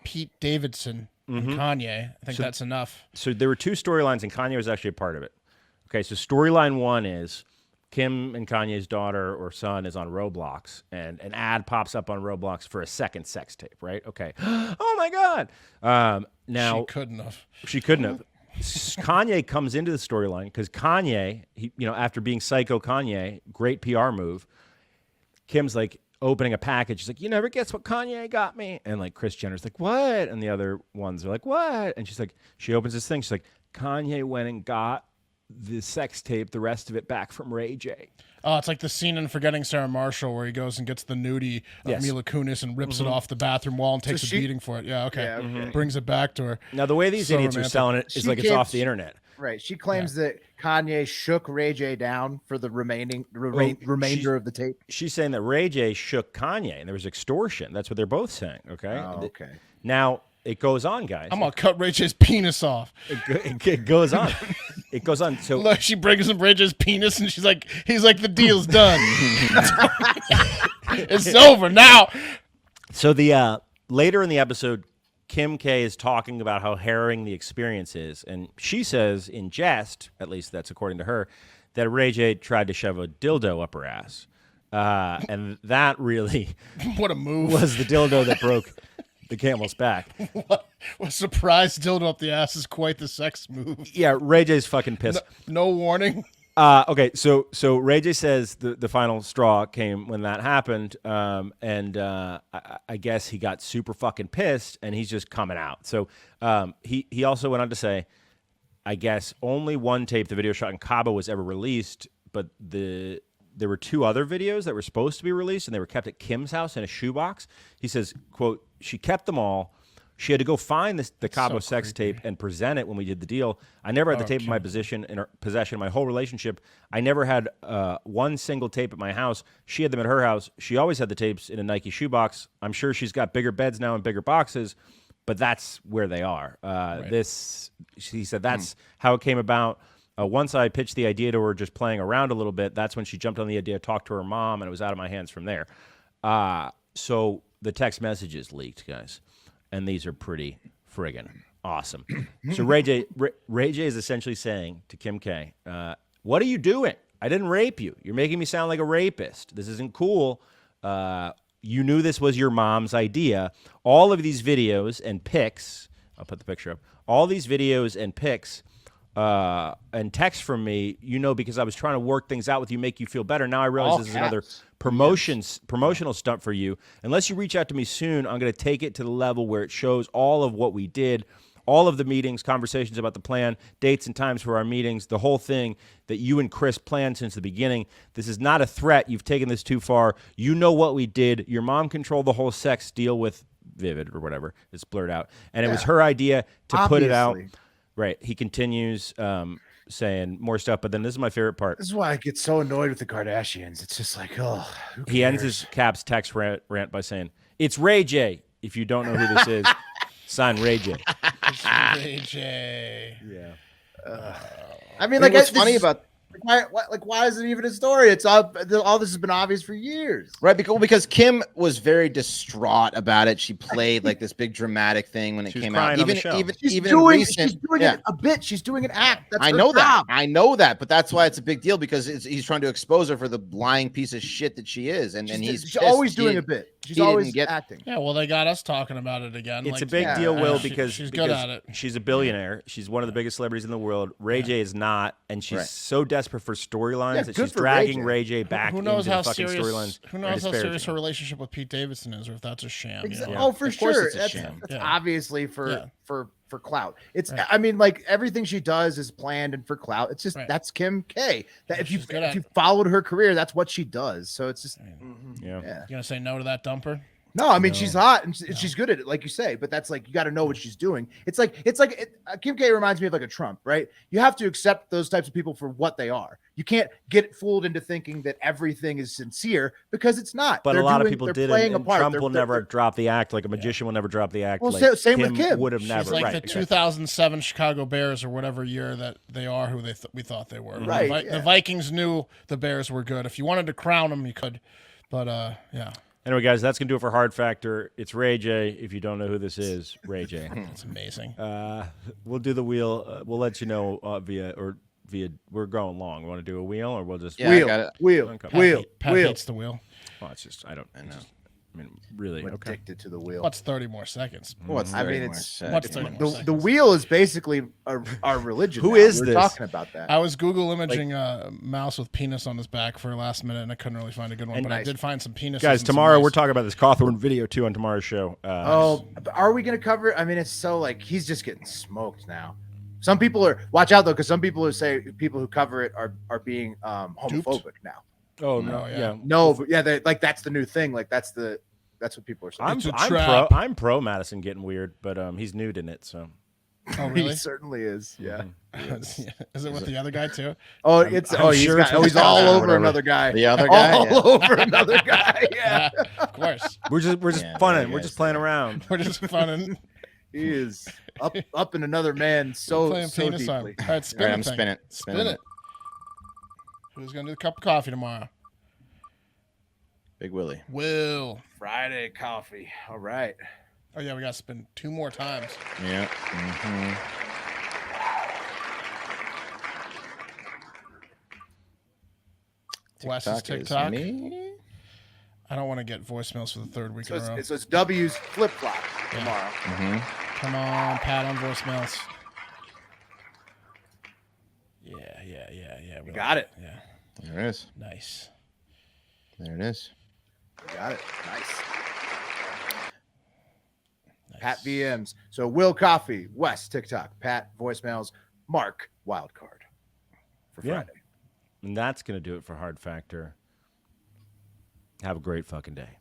E: Pete Davidson and
B: Mm-hmm.
E: Kanye. I think that's enough.
B: So there were 2 storylines, and Kanye was actually a part of it. Okay, so storyline 1 is Kim and Kanye's daughter or son is on Roblox, and an ad pops up on Roblox for a second sex tape, right? Okay. Oh, my God. Now
E: She couldn't have.
B: She couldn't have. Kanye comes into the storyline because Kanye, after being psycho Kanye, great PR move, Kim's like opening a package. She's like, you never guess what Kanye got me. And like Kris Jenner's like, what? And the other ones are like, what? And she's like, she opens this thing. She's like, Kanye went and got the sex tape, the rest of it back from Ray J.
E: Oh, it's like the scene in Forgetting Sarah Marshall where he goes and gets the nudie of
B: Yes.
E: Mila Kunis and rips it off the bathroom wall and takes a beating for it. Yeah, okay. Brings it back to her.
B: Now, the way these
E: So
B: idiots are
E: romantic.
B: selling it is
A: She
B: like it's
A: can't-
B: off the internet.
A: Right. She claims that Kanye shook Ray J down for the remainder of the tape.
B: She's saying that Ray J shook Kanye and there was extortion. That's what they're both saying, okay?
A: Oh, okay.
B: Now, it goes on, guys.
E: I'm going to cut Ray J's penis off.
B: It goes on. It goes on. So
E: Look, she brings him Ray J's penis and he's like, the deal's done. It's over now.
B: So the later in the episode, Kim K is talking about how harrowing the experience is, and she says in jest, at least that's according to her, that Ray J tried to shove a dildo up her ass, and that really
E: What a move.
B: was the dildo that broke the camel's back.
E: What a surprise dildo up the ass is quite the sex move.
B: Yeah, Ray J's fucking pissed.
E: No warning.
B: Okay, so Ray J says the final straw came when that happened, and I guess he got super fucking pissed, and he's just coming out. So he also went on to say, I guess only one tape, the video shot in Cabo, was ever released, but there were 2 other videos that were supposed to be released, and they were kept at Kim's house in a shoebox. He says, quote, she kept them all. She had to go find the Cabo sex tape and present it when we did the deal. I never had the tape in my possession my whole relationship. I never had one single tape at my house. She had them at her house. She always had the tapes in a Nike shoebox. I'm sure she's got bigger beds now and bigger boxes, but that's where they are. She said that's how it came about. Once I pitched the idea to her, just playing around a little bit, that's when she jumped on the idea, talked to her mom, and it was out of my hands from there. So the text messages leaked, guys. And these are pretty friggin' awesome. So Ray J is essentially saying to Kim K, what are you doing? I didn't rape you. You're making me sound like a rapist. This isn't cool. You knew this was your mom's idea. All of these videos and pics, I'll put the picture up, all these videos and pics and text from me, because I was trying to work things out with you, make you feel better. Now I realize this is another promotional stunt for you. Unless you reach out to me soon, I'm going to take it to the level where it shows all of what we did, all of the meetings, conversations about the plan, dates and times for our meetings, the whole thing that you and Chris planned since the beginning. This is not a threat. You've taken this too far. You know what we did. Your mom controlled the whole sex deal with Vivid or whatever. It's blurred out. And it was her idea to put it out. Right. He continues saying more stuff, but then this is my favorite part.
A: This is why I get so annoyed with the Kardashians. It's just like, oh, who
B: He ends
A: cares?
B: his Caps text rant by saying, it's Ray J. If you don't know who this is, sign Ray J.
E: Ray J.
B: Yeah.
A: I mean,
G: What's funny about
A: why is it even a story? It's all this has been obvious for years,
G: right? Because Kim was very distraught about it. She played like this big dramatic thing when it came out.
A: She's doing it a bit. She's doing an act. That's
G: I
A: her
G: know
A: job.
G: that. I know that, but that's why it's a big deal because he's trying to expose her for the lying piece of shit that she is, and he's
A: She's always doing a bit. She's always acting.
E: Yeah, well, they got us talking about it again.
B: It's a big deal, Will, because
E: she's good at it.
B: She's a billionaire. She's one of the biggest celebrities in the world. Ray J is not, and she's so desperate for storylines that she's dragging Ray J back
E: Who knows
B: into
E: how
B: the fucking
E: serious?
B: storylines.
E: Who knows how serious her relationship with Pete Davidson is, or if that's a sham?
A: Oh, for
G: Of course
A: sure.
G: it's a
A: That's
G: sham.
A: obviously for clout. It's I mean, like everything she does is planned and for clout. It's just that's Kim K. That if you followed her career, that's what she does. So it's just
E: You gonna say no to that dumper?
A: No, I mean she's hot and she's good at it, like you say. But that's like you got to know what she's doing. It's like Kim K reminds me of like a Trump, right? You have to accept those types of people for what they are. You can't get fooled into thinking that everything is sincere because it's not.
B: But a lot of people did. And Trump will never
A: they're,
B: drop the act, like a magician will never drop the act.
A: Well,
B: like
A: same with Kim.
B: Would have never.
E: She's like the 2007 Chicago Bears or whatever year that they are who we thought they were.
A: Right.
E: The Vikings knew the Bears were good. If you wanted to crown them, you could. But yeah.
B: Anyway, guys, that's going to do it for Hard Factor. It's Ray J. If you don't know who this is, Ray J.
E: It's amazing.
B: We'll do the wheel. We'll let you know via. We're going long. We want to do a wheel, or we'll just
A: wheel.
B: Okay.
E: Pat hates the wheel.
B: Well, it's just I know. I mean, really,
A: I'm addicted to the wheel.
E: What's 30 more seconds?
G: What's 30 more
E: What's
G: seconds?
E: 30 more
A: The
E: seconds?
A: wheel is basically our religion.
B: Who
A: now.
B: is
A: We're
B: this?
A: talking about that.
E: I was Google imaging a mouse with penis on his back for last minute, and I couldn't really find a good one.
B: And
E: but I
A: nice.
E: did find some penis.
B: guys, tomorrow we're talking about this Cawthorn video too on tomorrow's show.
A: Are we going to cover it? I mean, it's so like he's just getting smoked now. Some people are watch out though, because some people people who cover it are being homophobic now.
B: Oh no, yeah.
A: No, but yeah, like that's the new thing. Like that's what people are saying.
B: I'm pro Madison getting weird, but he's nude in it, so.
E: Oh really?
A: He certainly is. Yeah.
E: Is it with the other guy too?
A: Oh, he's all over another guy.
G: The other guy,
A: all over another guy. Yeah.
E: Of course.
B: We're just funning. We're just playing around.
E: We're just funning.
A: He is up in another man so
E: penis on.
A: deeply.
E: All right, spin it.
G: I'm spinning.
E: Spin it. Who's gonna do a cup of coffee tomorrow?
G: Big Willie.
E: Will.
A: Friday coffee. All right.
E: Oh yeah, we got to spin 2 more times.
G: Yeah.
E: Wes's TikTok. I don't want to get voicemails for the 3rd week in a row.
A: So it's W's flip flop tomorrow.
E: Come on, Pat on voicemails. Yeah.
A: We got it.
E: Yeah.
G: There it is.
E: Nice.
G: There it is.
A: We got it. Nice. Pat VMs. So Will Coffee, Wes TikTok, Pat voicemails, Mark wildcard for Friday.
B: And that's going to do it for Hard Factor. Have a great fucking day.